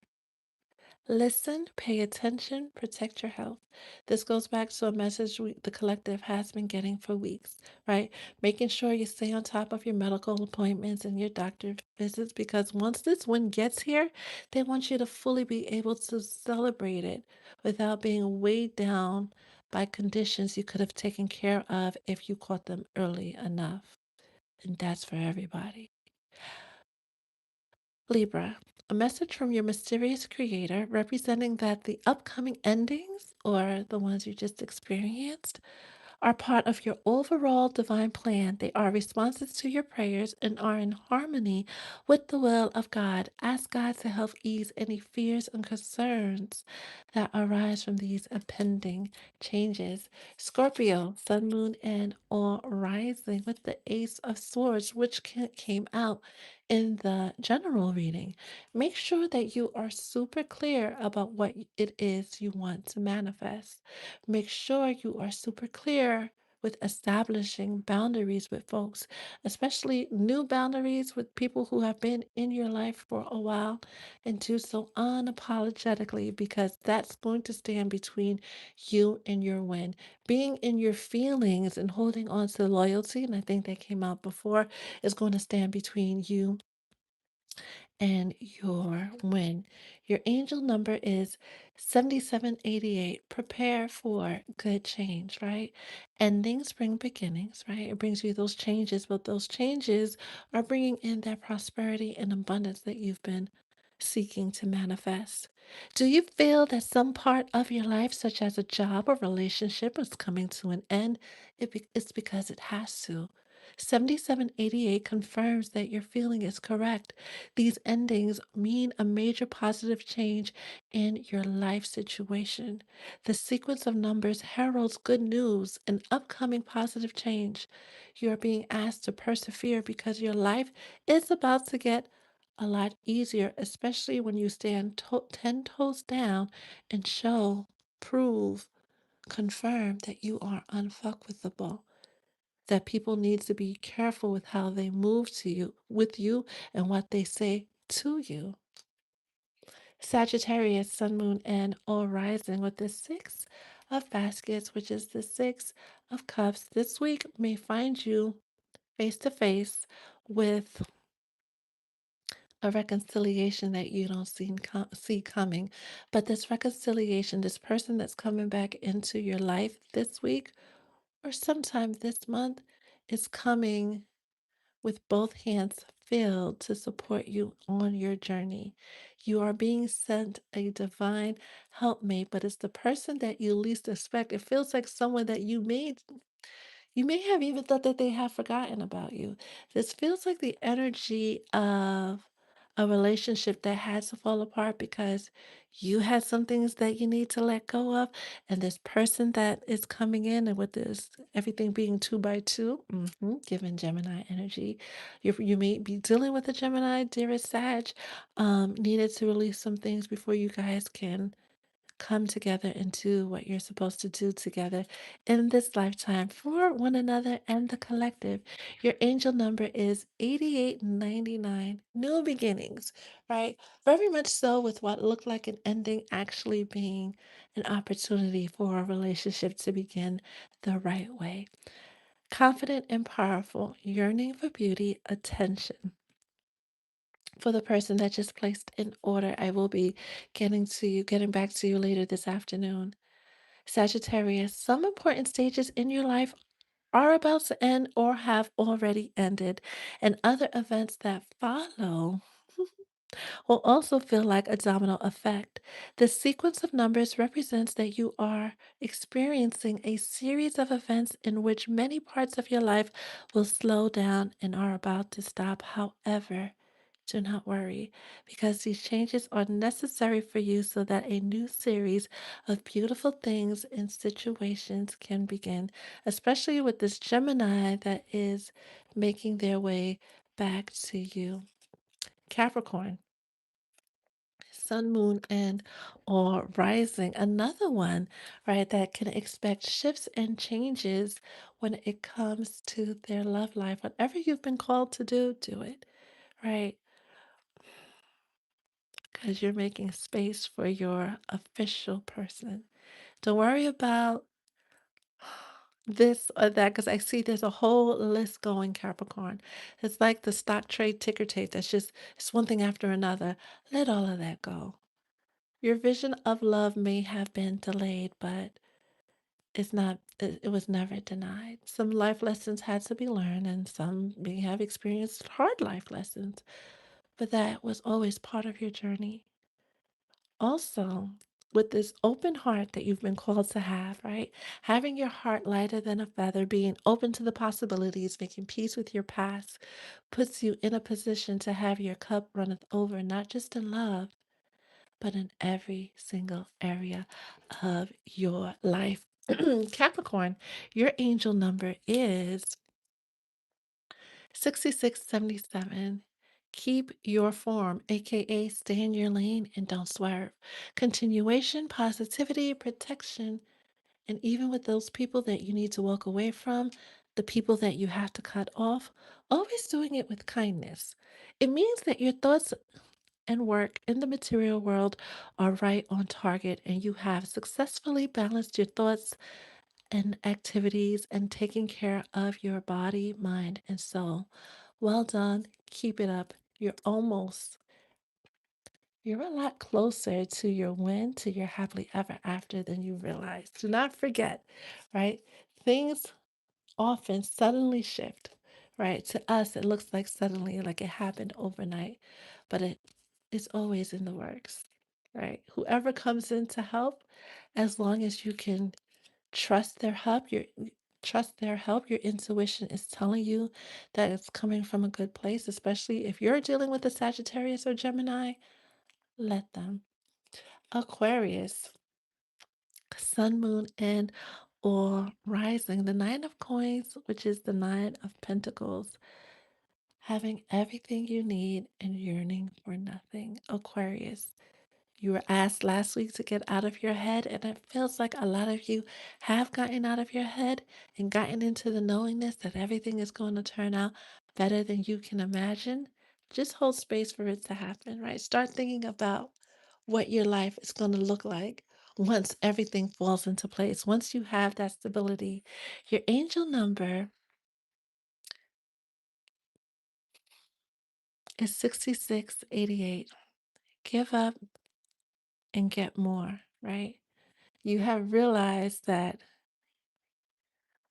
Listen, pay attention, protect your health. This goes back to a message the collective has been getting for weeks, right? Making sure you stay on top of your medical appointments and your doctor visits because once this one gets here, they want you to fully be able to celebrate it without being weighed down by conditions you could have taken care of if you caught them early enough. And that's for everybody. Libra, a message from your mysterious creator representing that the upcoming endings, or the ones you just experienced, are part of your overall divine plan. They are responses to your prayers and are in harmony with the will of God. Ask God to help ease any fears and concerns that arise from these impending changes. Scorpio, sun, moon, and or rising with the Ace of Swords, which came out in the general reading. Make sure that you are super clear about what it is you want to manifest. Make sure you are super clear with establishing boundaries with folks, especially new boundaries with people who have been in your life for a while, and do so unapologetically because that's going to stand between you and your win. Being in your feelings and holding on to loyalty, and I think that came out before, is going to stand between you and your win. Your angel number is 7788. Prepare for good change, right? Endings bring beginnings, right? It brings you those changes, but those changes are bringing in that prosperity and abundance that you've been seeking to manifest. Do you feel that some part of your life, such as a job or relationship, is coming to an end? It's because it has to. 7788 confirms that your feeling is correct. These endings mean a major positive change in your life situation. The sequence of numbers heralds good news and upcoming positive change. You are being asked to persevere because your life is about to get a lot easier, especially when you stand 10 toes down and show, prove, confirm that you are unfuckwithable, that people need to be careful with how they move to you, with you, and what they say to you. Sagittarius, Sun, Moon, and all rising with the Six of Baskets, which is the Six of Cups. This week may find you face to face with a reconciliation that you don't see coming. But this reconciliation, this person that's coming back into your life this week or sometime this month, is coming with both hands filled to support you on your journey. You are being sent a divine helpmate, but it's the person that you least expect. It feels like someone that you may have even thought that they have forgotten about you. This feels like the energy of a relationship that had to fall apart because you had some things that you need to let go of. And this person that is coming in, and with this, everything being two by two, given Gemini energy, you may be dealing with a Gemini, dearest Sag, needed to release some things before you guys can come together and do what you're supposed to do together in this lifetime for one another and the collective. Your angel number is 8899. New beginnings, right? Very much so with what looked like an ending actually being an opportunity for a relationship to begin the right way. Confident and powerful, yearning for beauty, attention. For the person that just placed in order, I will be getting back to you later this afternoon. Sagittarius, some important stages in your life are about to end or have already ended, and other events that follow will also feel like a domino effect. The sequence of numbers represents that you are experiencing a series of events in which many parts of your life will slow down and are about to stop. However, do not worry, because these changes are necessary for you so that a new series of beautiful things and situations can begin, especially with this Gemini that is making their way back to you. Capricorn, sun, moon, and or rising. Another one, right, that can expect shifts and changes when it comes to their love life. Whatever you've been called to do it, right? because you're making space for your official person. Don't worry about this or that because I see there's a whole list going, Capricorn. It's like the stock trade ticker tape that's just, it's one thing after another. Let all of that go. Your vision of love may have been delayed, but it's not, it was never denied. Some life lessons had to be learned, and some may have experienced hard life lessons, but that was always part of your journey. Also, with this open heart that you've been called to have, right? Having your heart lighter than a feather, being open to the possibilities, making peace with your past, puts you in a position to have your cup runneth over, not just in love, but in every single area of your life. Capricorn, your angel number is 6677. Keep your form, aka stay in your lane and don't swerve. Continuation, positivity, protection, and even with those people that you need to walk away from, the people that you have to cut off, always doing it with kindness. It means that your thoughts and work in the material world are right on target and you have successfully balanced your thoughts and activities and taking care of your body, mind, and soul. Well done. Keep it up. You're a lot closer to your win, to your happily ever after than you realize. Do not forget, right? Things often suddenly shift, right? To us, it looks like suddenly, like it happened overnight, but it is always in the works, right? Whoever comes in to help, as long as you can trust their help. Your intuition is telling you that it's coming from a good place, especially if you're dealing with a Sagittarius or Gemini. Let them. Aquarius, sun, moon, and or rising. The nine of coins, which is the nine of pentacles, having everything you need and yearning for nothing. Aquarius. You were asked last week to get out of your head, and it feels like a lot of you have gotten out of your head and gotten into the knowingness that everything is going to turn out better than you can imagine. Just hold space for it to happen, right? Start thinking about what your life is going to look like once everything falls into place. Once you have that stability, your angel number is 6688. Give up and get more, right? You have realized that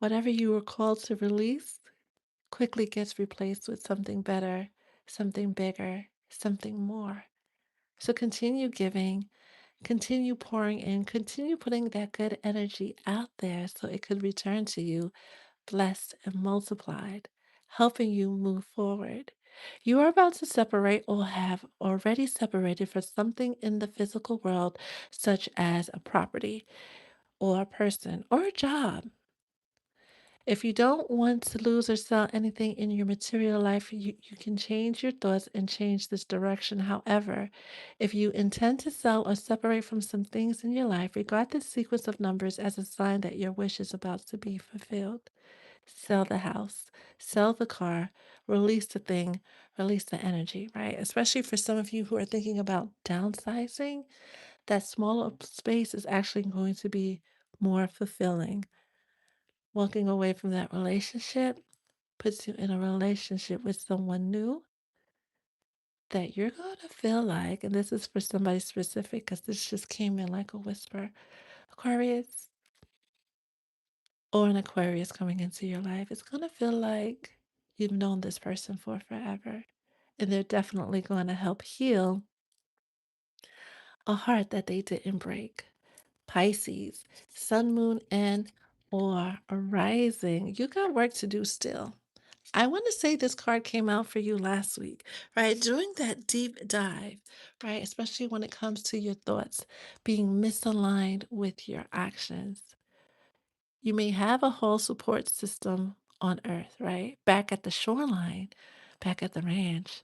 whatever you were called to release quickly gets replaced with something better, something bigger, something more. So continue giving, continue pouring in, continue putting that good energy out there so it could return to you blessed and multiplied, helping you move forward. You are about to separate or have already separated from something in the physical world, such as a property or a person or a job. If you don't want to lose or sell anything in your material life, you can change your thoughts and change this direction. However, if you intend to sell or separate from some things in your life, regard this sequence of numbers as a sign that your wish is about to be fulfilled. Sell the house, sell the car, release the thing, release the energy, right? Especially for some of you who are thinking about downsizing, that smaller space is actually going to be more fulfilling. Walking away from that relationship puts you in a relationship with someone new that you're going to feel like, and this is for somebody specific because this just came in like a whisper, Aquarius or an Aquarius coming into your life. It's going to feel like you've known this person for forever. And they're definitely going to help heal a heart that they didn't break. Pisces, sun, moon, and or a rising. You got work to do still. I want to say this card came out for you last week, right? During that deep dive, right? Especially when it comes to your thoughts being misaligned with your actions. You may have a whole support system on earth, right? Back at the shoreline, back at the ranch,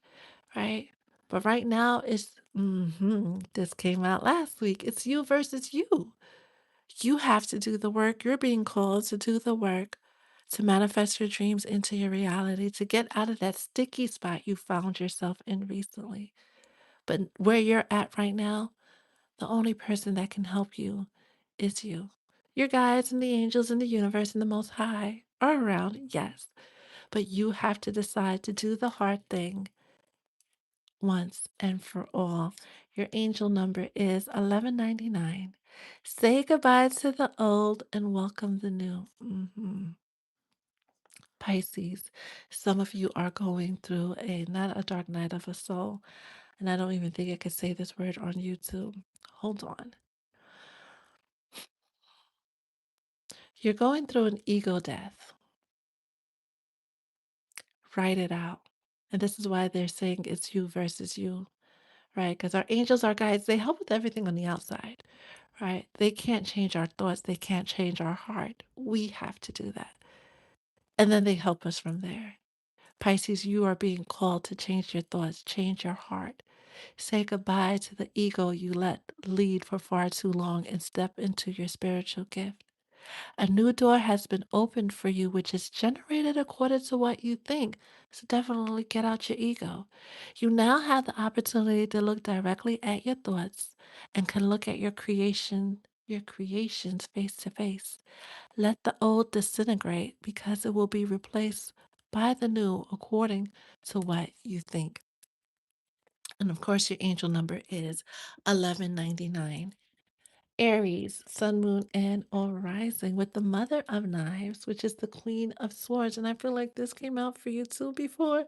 right? But right now, this came out last week. It's you versus you. You have to do the work. You're being called to do the work to manifest your dreams into your reality, to get out of that sticky spot you found yourself in recently. But where you're at right now, the only person that can help you is you. Your guides and the angels and the universe and the Most High are around, yes, but you have to decide to do the hard thing once and for all. Your angel number is 1199. Say goodbye to the old and welcome the new. Pisces, some of you are going through a not a dark night of a soul, and I don't even think I could say this word on YouTube. Hold on. You're going through an ego death. Write it out. And this is why they're saying it's you versus you, right? Because our angels, our guides, they help with everything on the outside, right? They can't change our thoughts, they can't change our heart. We have to do that. And then they help us from there. Pisces, you are being called to change your thoughts, change your heart. Say goodbye to the ego you let lead for far too long and step into your spiritual gift. A new door has been opened for you, which is generated according to what you think. So definitely get out your ego. You now have the opportunity to look directly at your thoughts and can look at your creations face to face. Let the old disintegrate because it will be replaced by the new according to what you think. And of course, your angel number is 1199. Aries, sun, moon, and or rising with the mother of knives, which is the queen of swords. And I feel like this came out for you too before.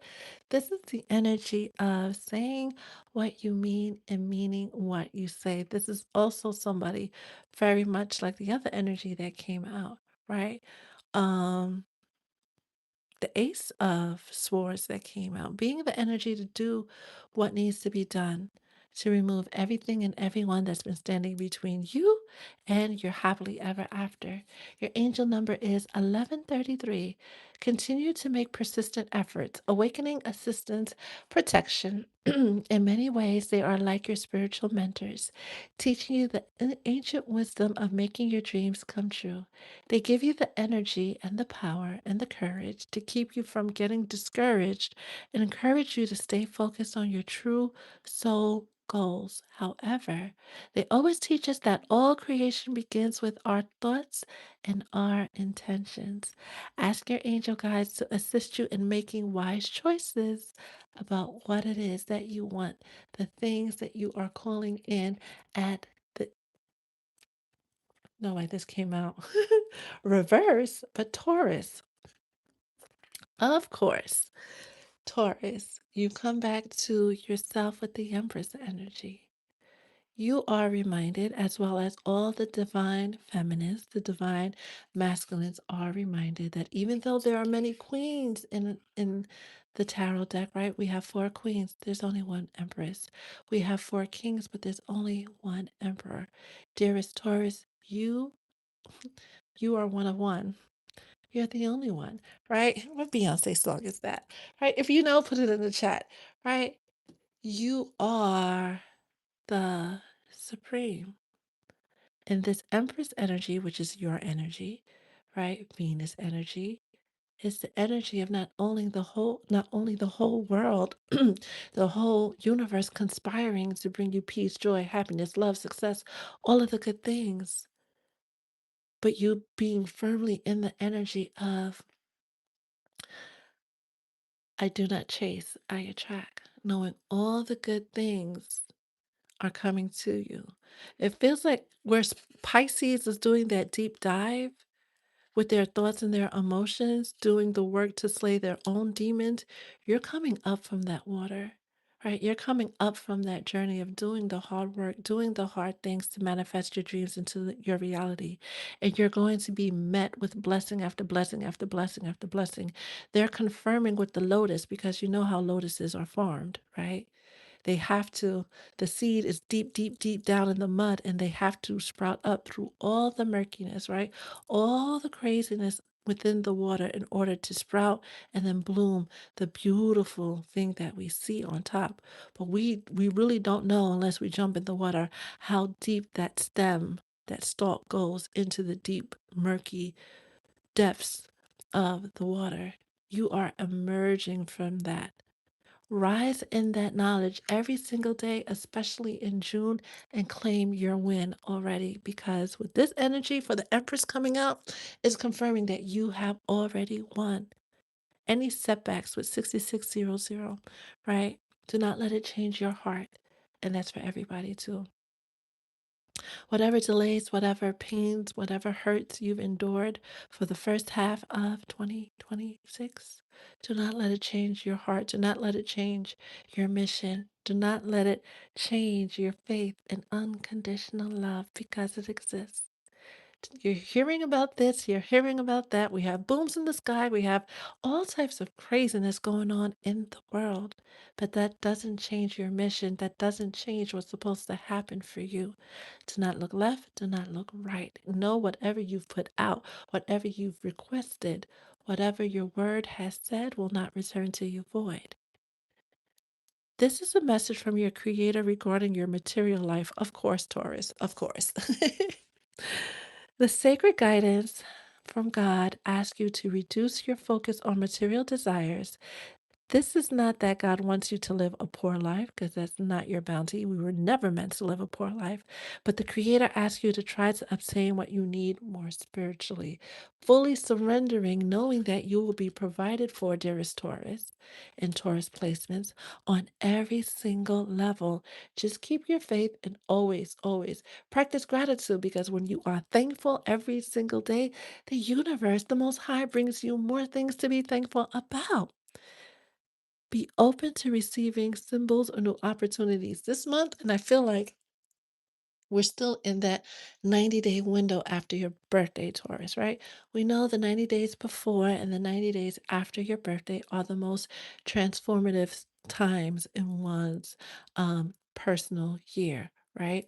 This is the energy of saying what you mean and meaning what you say. This is also somebody very much like the other energy that came out, right? Um, the Ace of Swords that came out, being the energy to do what needs to be done, to remove everything and everyone that's been standing between you and your happily ever after. Your angel number is 1133. Continue to make persistent efforts, awakening assistance, protection. In many ways, they are like your spiritual mentors, teaching you the ancient wisdom of making your dreams come true. They give you the energy and the power and the courage to keep you from getting discouraged and encourage you to stay focused on your true soul goals. However, they always teach us that all creation begins with our thoughts and our intentions. Ask your angel guides to assist you in making wise choices about what it is that you want, the things that you are calling in at the no, wait, this came out reverse, but Taurus, of course. Taurus, you come back to yourself with the Empress energy. You are reminded, as well as all the divine feminists, the divine masculines are reminded that even though there are many queens in the tarot deck, right? We have four queens, there's only one empress. We have four kings, but there's only one emperor. Dearest Taurus, you are one of one. You're the only one, right? What Beyonce song is that? Right? If you know, put it in the chat, right? You are the supreme. And this Empress energy, which is your energy, right? Venus energy is the energy of not only the whole world, the whole universe conspiring to bring you peace, joy, happiness, love, success, all of the good things, but you being firmly in the energy of I do not chase, I attract, knowing all the good things are coming to you. It feels like where Pisces is doing that deep dive with their thoughts and their emotions, doing the work to slay their own demons, you're coming up from that water, right? You're coming up from that journey of doing the hard work, doing the hard things to manifest your dreams into your reality. And you're going to be met with blessing after blessing after blessing after blessing. They're confirming with the lotus because you know how lotuses are formed, right? They have to, the seed is deep, deep, deep down in the mud, and they have to sprout up through all the murkiness, right? All the craziness within the water in order to sprout and then bloom the beautiful thing that we see on top. But we really don't know unless we jump in the water how deep that stem, that stalk goes into the deep, murky depths of the water. You are emerging from that Rise in that knowledge every single day, especially in June, and claim your win already. Because with this energy for the Empress coming out, is confirming that you have already won. Any setbacks with 6600, right? Do not let it change your heart. And that's for everybody too. Whatever delays, whatever pains, whatever hurts you've endured for the first half of 2026, do not let it change your heart. Do not let it change your mission. Do not let it change your faith in unconditional love because it exists. You're hearing about this, you're hearing about that. We have booms in the sky, we have all types of craziness going on in the world. But that doesn't change your mission. That doesn't change what's supposed to happen for you. Do not look left, do not look right. Know whatever you've put out, whatever you've requested, whatever your word has said will not return to you void. This is a message from your creator regarding your material life. Of course, Taurus, of course. The sacred guidance from God asks you to reduce your focus on material desires. This is not that God wants you to live a poor life, because that's not your bounty. We were never meant to live a poor life. But the Creator asks you to try to obtain what you need more spiritually, fully surrendering, knowing that you will be provided for, dearest Taurus, and Taurus placements on every single level. Just keep your faith and always, always practice gratitude, because when you are thankful every single day, the universe, the Most High, brings you more things to be thankful about. Be open to receiving symbols or new opportunities this month. And I feel like we're still in that 90-day window after your birthday, Taurus, right? We know the 90 days before and the 90 days after your birthday are the most transformative times in one's personal year, right?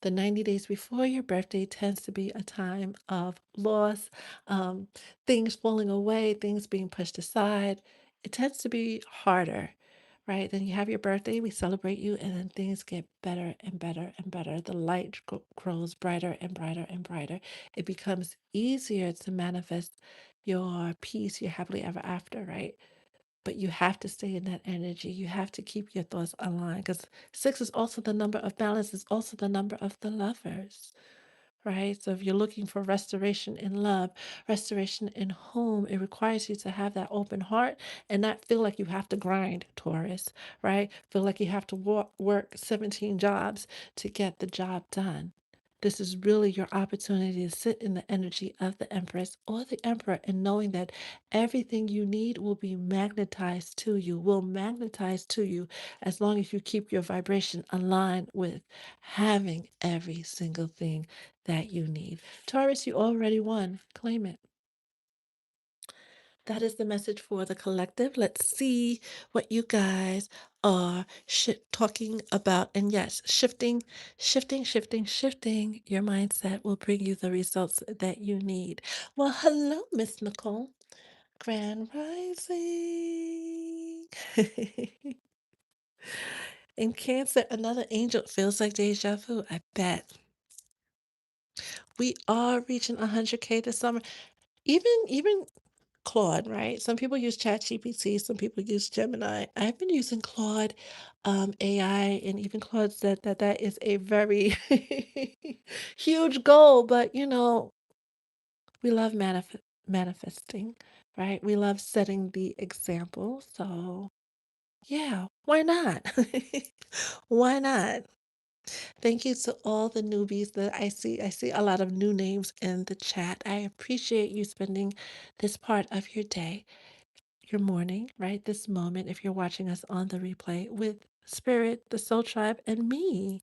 The 90 days before your birthday tends to be a time of loss, um, things falling away, things being pushed aside. It tends to be harder, right? Then you have your birthday, we celebrate you, and then things get better and better and better. The light grows brighter and brighter and brighter. It becomes easier to manifest your peace, your happily ever after, right? But you have to stay in that energy. You have to keep your thoughts aligned, because six is also the number of balance, is also the number of the lovers, right? So if you're looking for restoration in love, restoration in home, it requires you to have that open heart and not feel like you have to grind, Taurus, right? Feel like you have to work 17 jobs to get the job done. This is really your opportunity to sit in the energy of the Empress or the Emperor, and knowing that everything you need will be magnetized to you, will magnetize to you, as long as you keep your vibration aligned with having every single thing that you need. Taurus, you already won. Claim it. That is the message for the collective. Let's see what you guys are talking about. And yes, shifting your mindset will bring you the results that you need. Well, hello, Miss Nicole. Grand Rising. In Cancer, another angel feels like deja vu. I bet. We are reaching 100K this summer. Even Claude, right? Some people use ChatGPT, some people use Gemini. I've been using Claude AI, and even Claude said that that is a very huge goal. But we love manifesting, right? We love setting the example. So yeah, why not? Why not? Thank you to all the newbies that I see. I see a lot of new names in the chat. I appreciate you spending this part of your day, your morning, right? This moment, if you're watching us on the replay, with Spirit, the Soul Tribe, and me.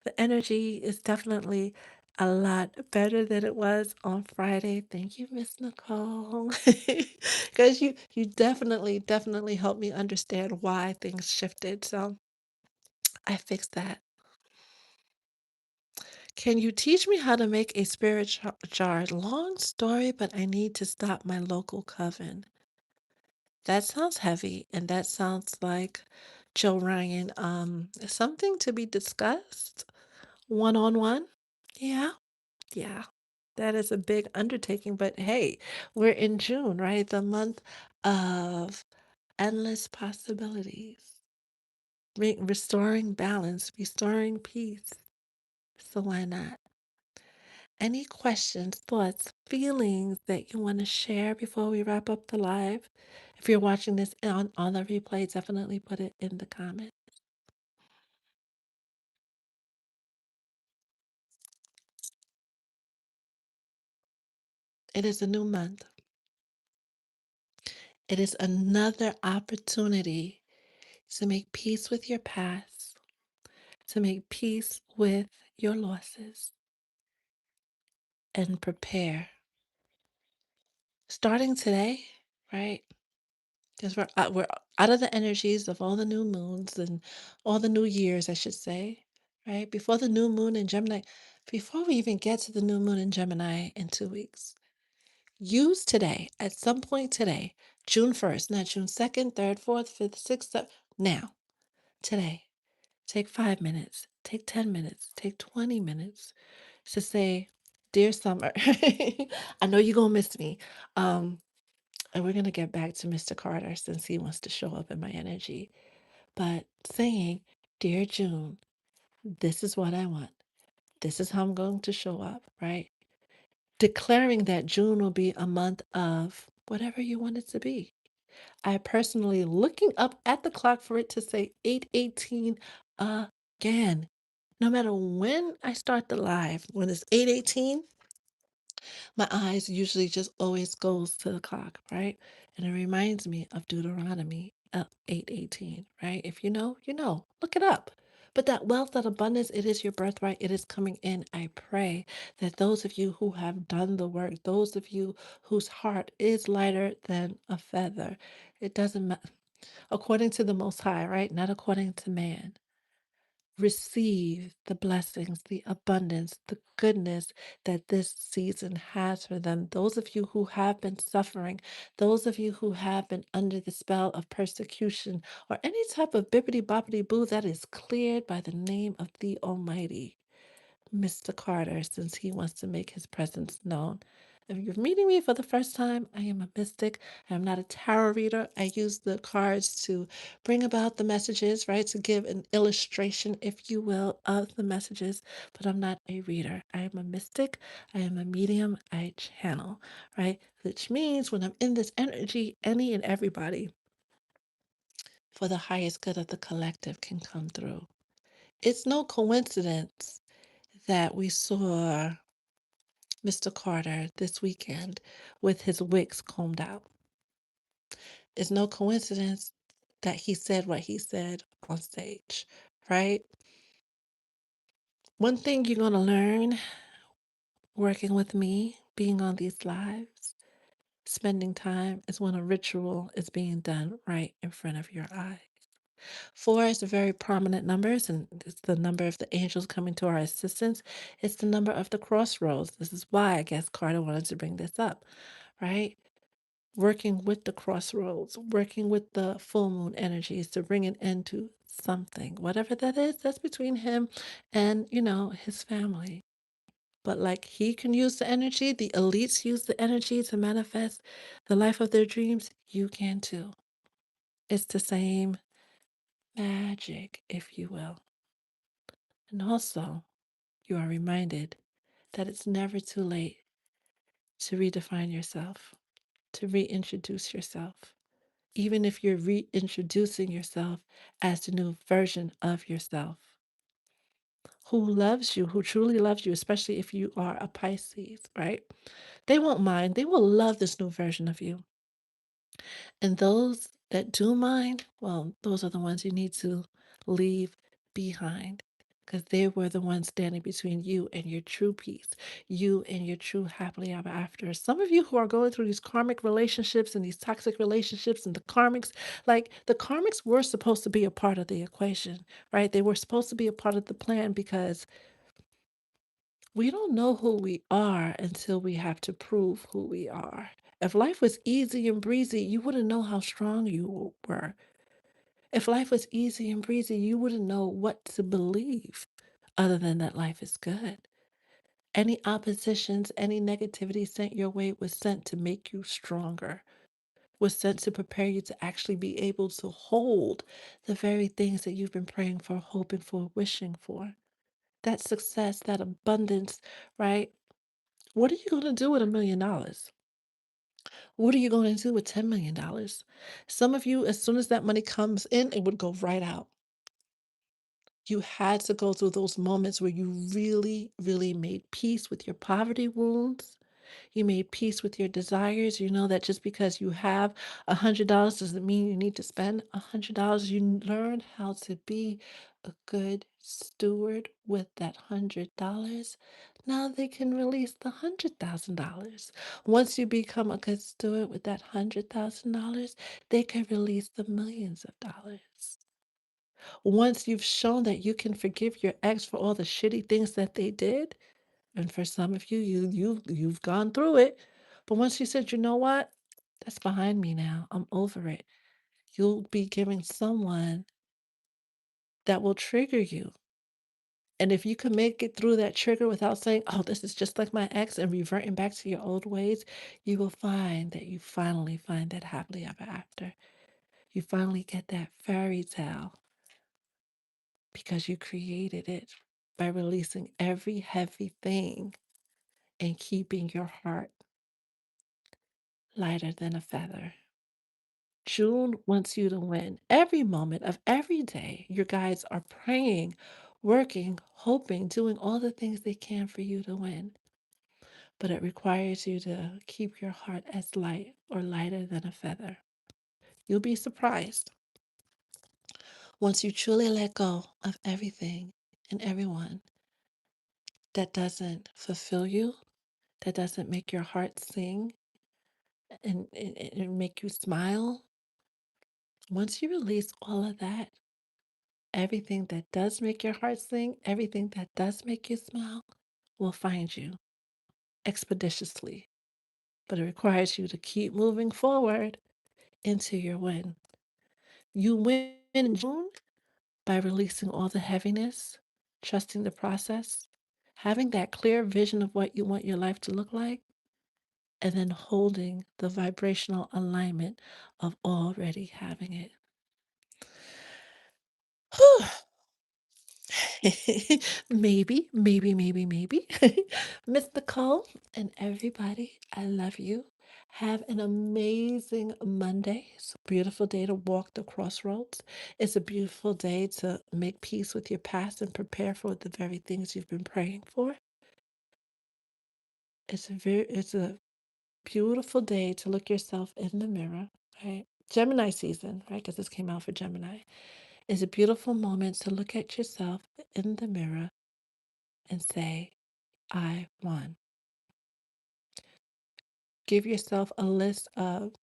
The energy is definitely a lot better than it was on Friday. Thank you, Miss Nicole. Because you definitely helped me understand why things shifted. So I fixed that. Can you teach me how to make a spirit jar? Long story, but I need to stop my local coven. That sounds heavy, and that sounds like Joe Ryan. Something to be discussed one on one. Yeah, yeah. That is a big undertaking, but hey, we're in June, right? The month of endless possibilities, restoring balance, restoring peace. So why not? Any questions, thoughts, feelings that you want to share before we wrap up the live? If you're watching this on the replay, definitely put it in the comments. It is a new month. It is another opportunity to make peace with your past, to make peace with your losses, and prepare. Starting today, right? Because we're out of the energies of all the new moons and all the new years, I should say, right? Before the new moon in Gemini, before we even get to the new moon in Gemini in 2 weeks, use today, at some point today, June 1st, not June 2nd, 3rd, 4th, 5th, 6th, now, today, take 5 minutes, take 10 minutes, take 20 minutes to say, Dear Summer, I know you're going to miss me. Um, and we're going to get back to Mr. Carter since he wants to show up in my energy. But saying, Dear June, this is what I want. This is how I'm going to show up, right? Declaring that June will be a month of whatever you want it to be. I personally looking up at the clock for it to say 8:18 again. No matter when I start the live, when it's 8:18, my eyes usually just always goes to the clock, right? And it reminds me of Deuteronomy 8:18, right? If you know, you know. Look it up. But that wealth, that abundance, it is your birthright. It is coming in. I pray that those of you who have done the work, those of you whose heart is lighter than a feather, it doesn't matter. According to the Most High, right? Not according to man, receive the blessings, the abundance, the goodness that this season has for them. Those of you who have been suffering, those of you who have been under the spell of persecution or any type of bippity boppity boo, that is cleared by the name of the Almighty. Mr. Carter, since he wants to make his presence known. If you're meeting me for the first time, I am a mystic. I'm not a tarot reader. I use the cards to bring about the messages, right? To give an illustration, if you will, of the messages. But I'm not a reader. I am a mystic. I am a medium. I channel, right? Which means when I'm in this energy, any and everybody for the highest good of the collective can come through. It's no coincidence that we saw Mr. Carter this weekend with his wigs combed out. It's no coincidence that he said what he said on stage, right? One thing you're going to learn working with me, being on these lives, spending time is when a ritual is being done right in front of your eyes. Four is a very prominent numbers, and it's the number of the angels coming to our assistance. It's the number of the crossroads. This is why I guess Carter wanted to bring this up, right? Working with the crossroads, working with the full moon energies to bring an end to something, whatever that is, that's between him and, his family. But like he can use the energy, the elites use the energy to manifest the life of their dreams, you can too. It's the same magic, if you will. And also, you are reminded that it's never too late to redefine yourself, to reintroduce yourself, even if you're reintroducing yourself as the new version of yourself who loves you, who truly loves you, especially if you are a Pisces, right? They won't mind. They will love this new version of you. And those that do mind, well, those are the ones you need to leave behind because they were the ones standing between you and your true peace, you and your true happily ever after. Some of you who are going through these karmic relationships and these toxic relationships and the karmics, like the karmics were supposed to be a part of the equation, right? They were supposed to be a part of the plan because we don't know who we are until we have to prove who we are. If life was easy and breezy, you wouldn't know how strong you were. If life was easy and breezy, you wouldn't know what to believe other than that life is good. Any oppositions, any negativity sent your way was sent to make you stronger. was sent to prepare you to actually be able to hold the very things that you've been praying for, hoping for, wishing for. That success, that abundance, right? What are you going to do with $1 million? What are you going to do with $10 million? Some of you, as soon as that money comes in, it would go right out. You had to go through those moments where you really, really made peace with your poverty wounds. You made peace with your desires. You know that just because you have $100 doesn't mean you need to spend $100. You learn how to be a good steward with that $100. Now they can release the $100,000. Once you become a good steward with that $100,000, they can release the millions of dollars. Once you've shown that you can forgive your ex for all the shitty things that they did, and for some of you, you've gone through it. But once you said, "You know what? That's behind me now. I'm over it." You'll be giving someone that will trigger you. And if you can make it through that trigger without saying, "Oh, this is just like my ex," and reverting back to your old ways, you will find that you finally find that happily ever after. You finally get that fairy tale because you created it by releasing every heavy thing and keeping your heart lighter than a feather. June wants you to win every moment of every day. Your guides are praying, working, hoping, doing all the things they can for you to win. But it requires you to keep your heart as light or lighter than a feather. You'll be surprised once you truly let go of everything and everyone that doesn't fulfill you, that doesn't make your heart sing and make you smile. Once you release all of that, everything that does make your heart sing, everything that does make you smile, will find you expeditiously. But it requires you to keep moving forward into your win. You win in June by releasing all the heaviness, trusting the process, having that clear vision of what you want your life to look like, and then holding the vibrational alignment of already having it. Maybe. Miss Nicole and everybody, I love you. Have an amazing Monday. It's a beautiful day to walk the crossroads. It's a beautiful day to make peace with your past and prepare for the very things you've been praying for. It's a beautiful day to look yourself in the mirror, right? Gemini season, right? Because this came out for Gemini. It's a beautiful moment to look at yourself in the mirror and say, I won. Give yourself a list of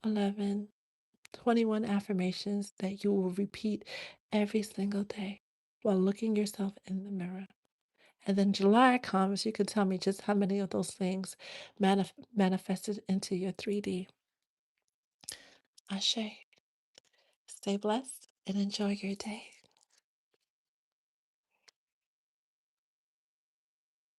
11, 21 affirmations that you will repeat every single day while looking yourself in the mirror. And then July comes, you can tell me just how many of those things manifested into your 3D. Ashe, stay blessed and enjoy your day.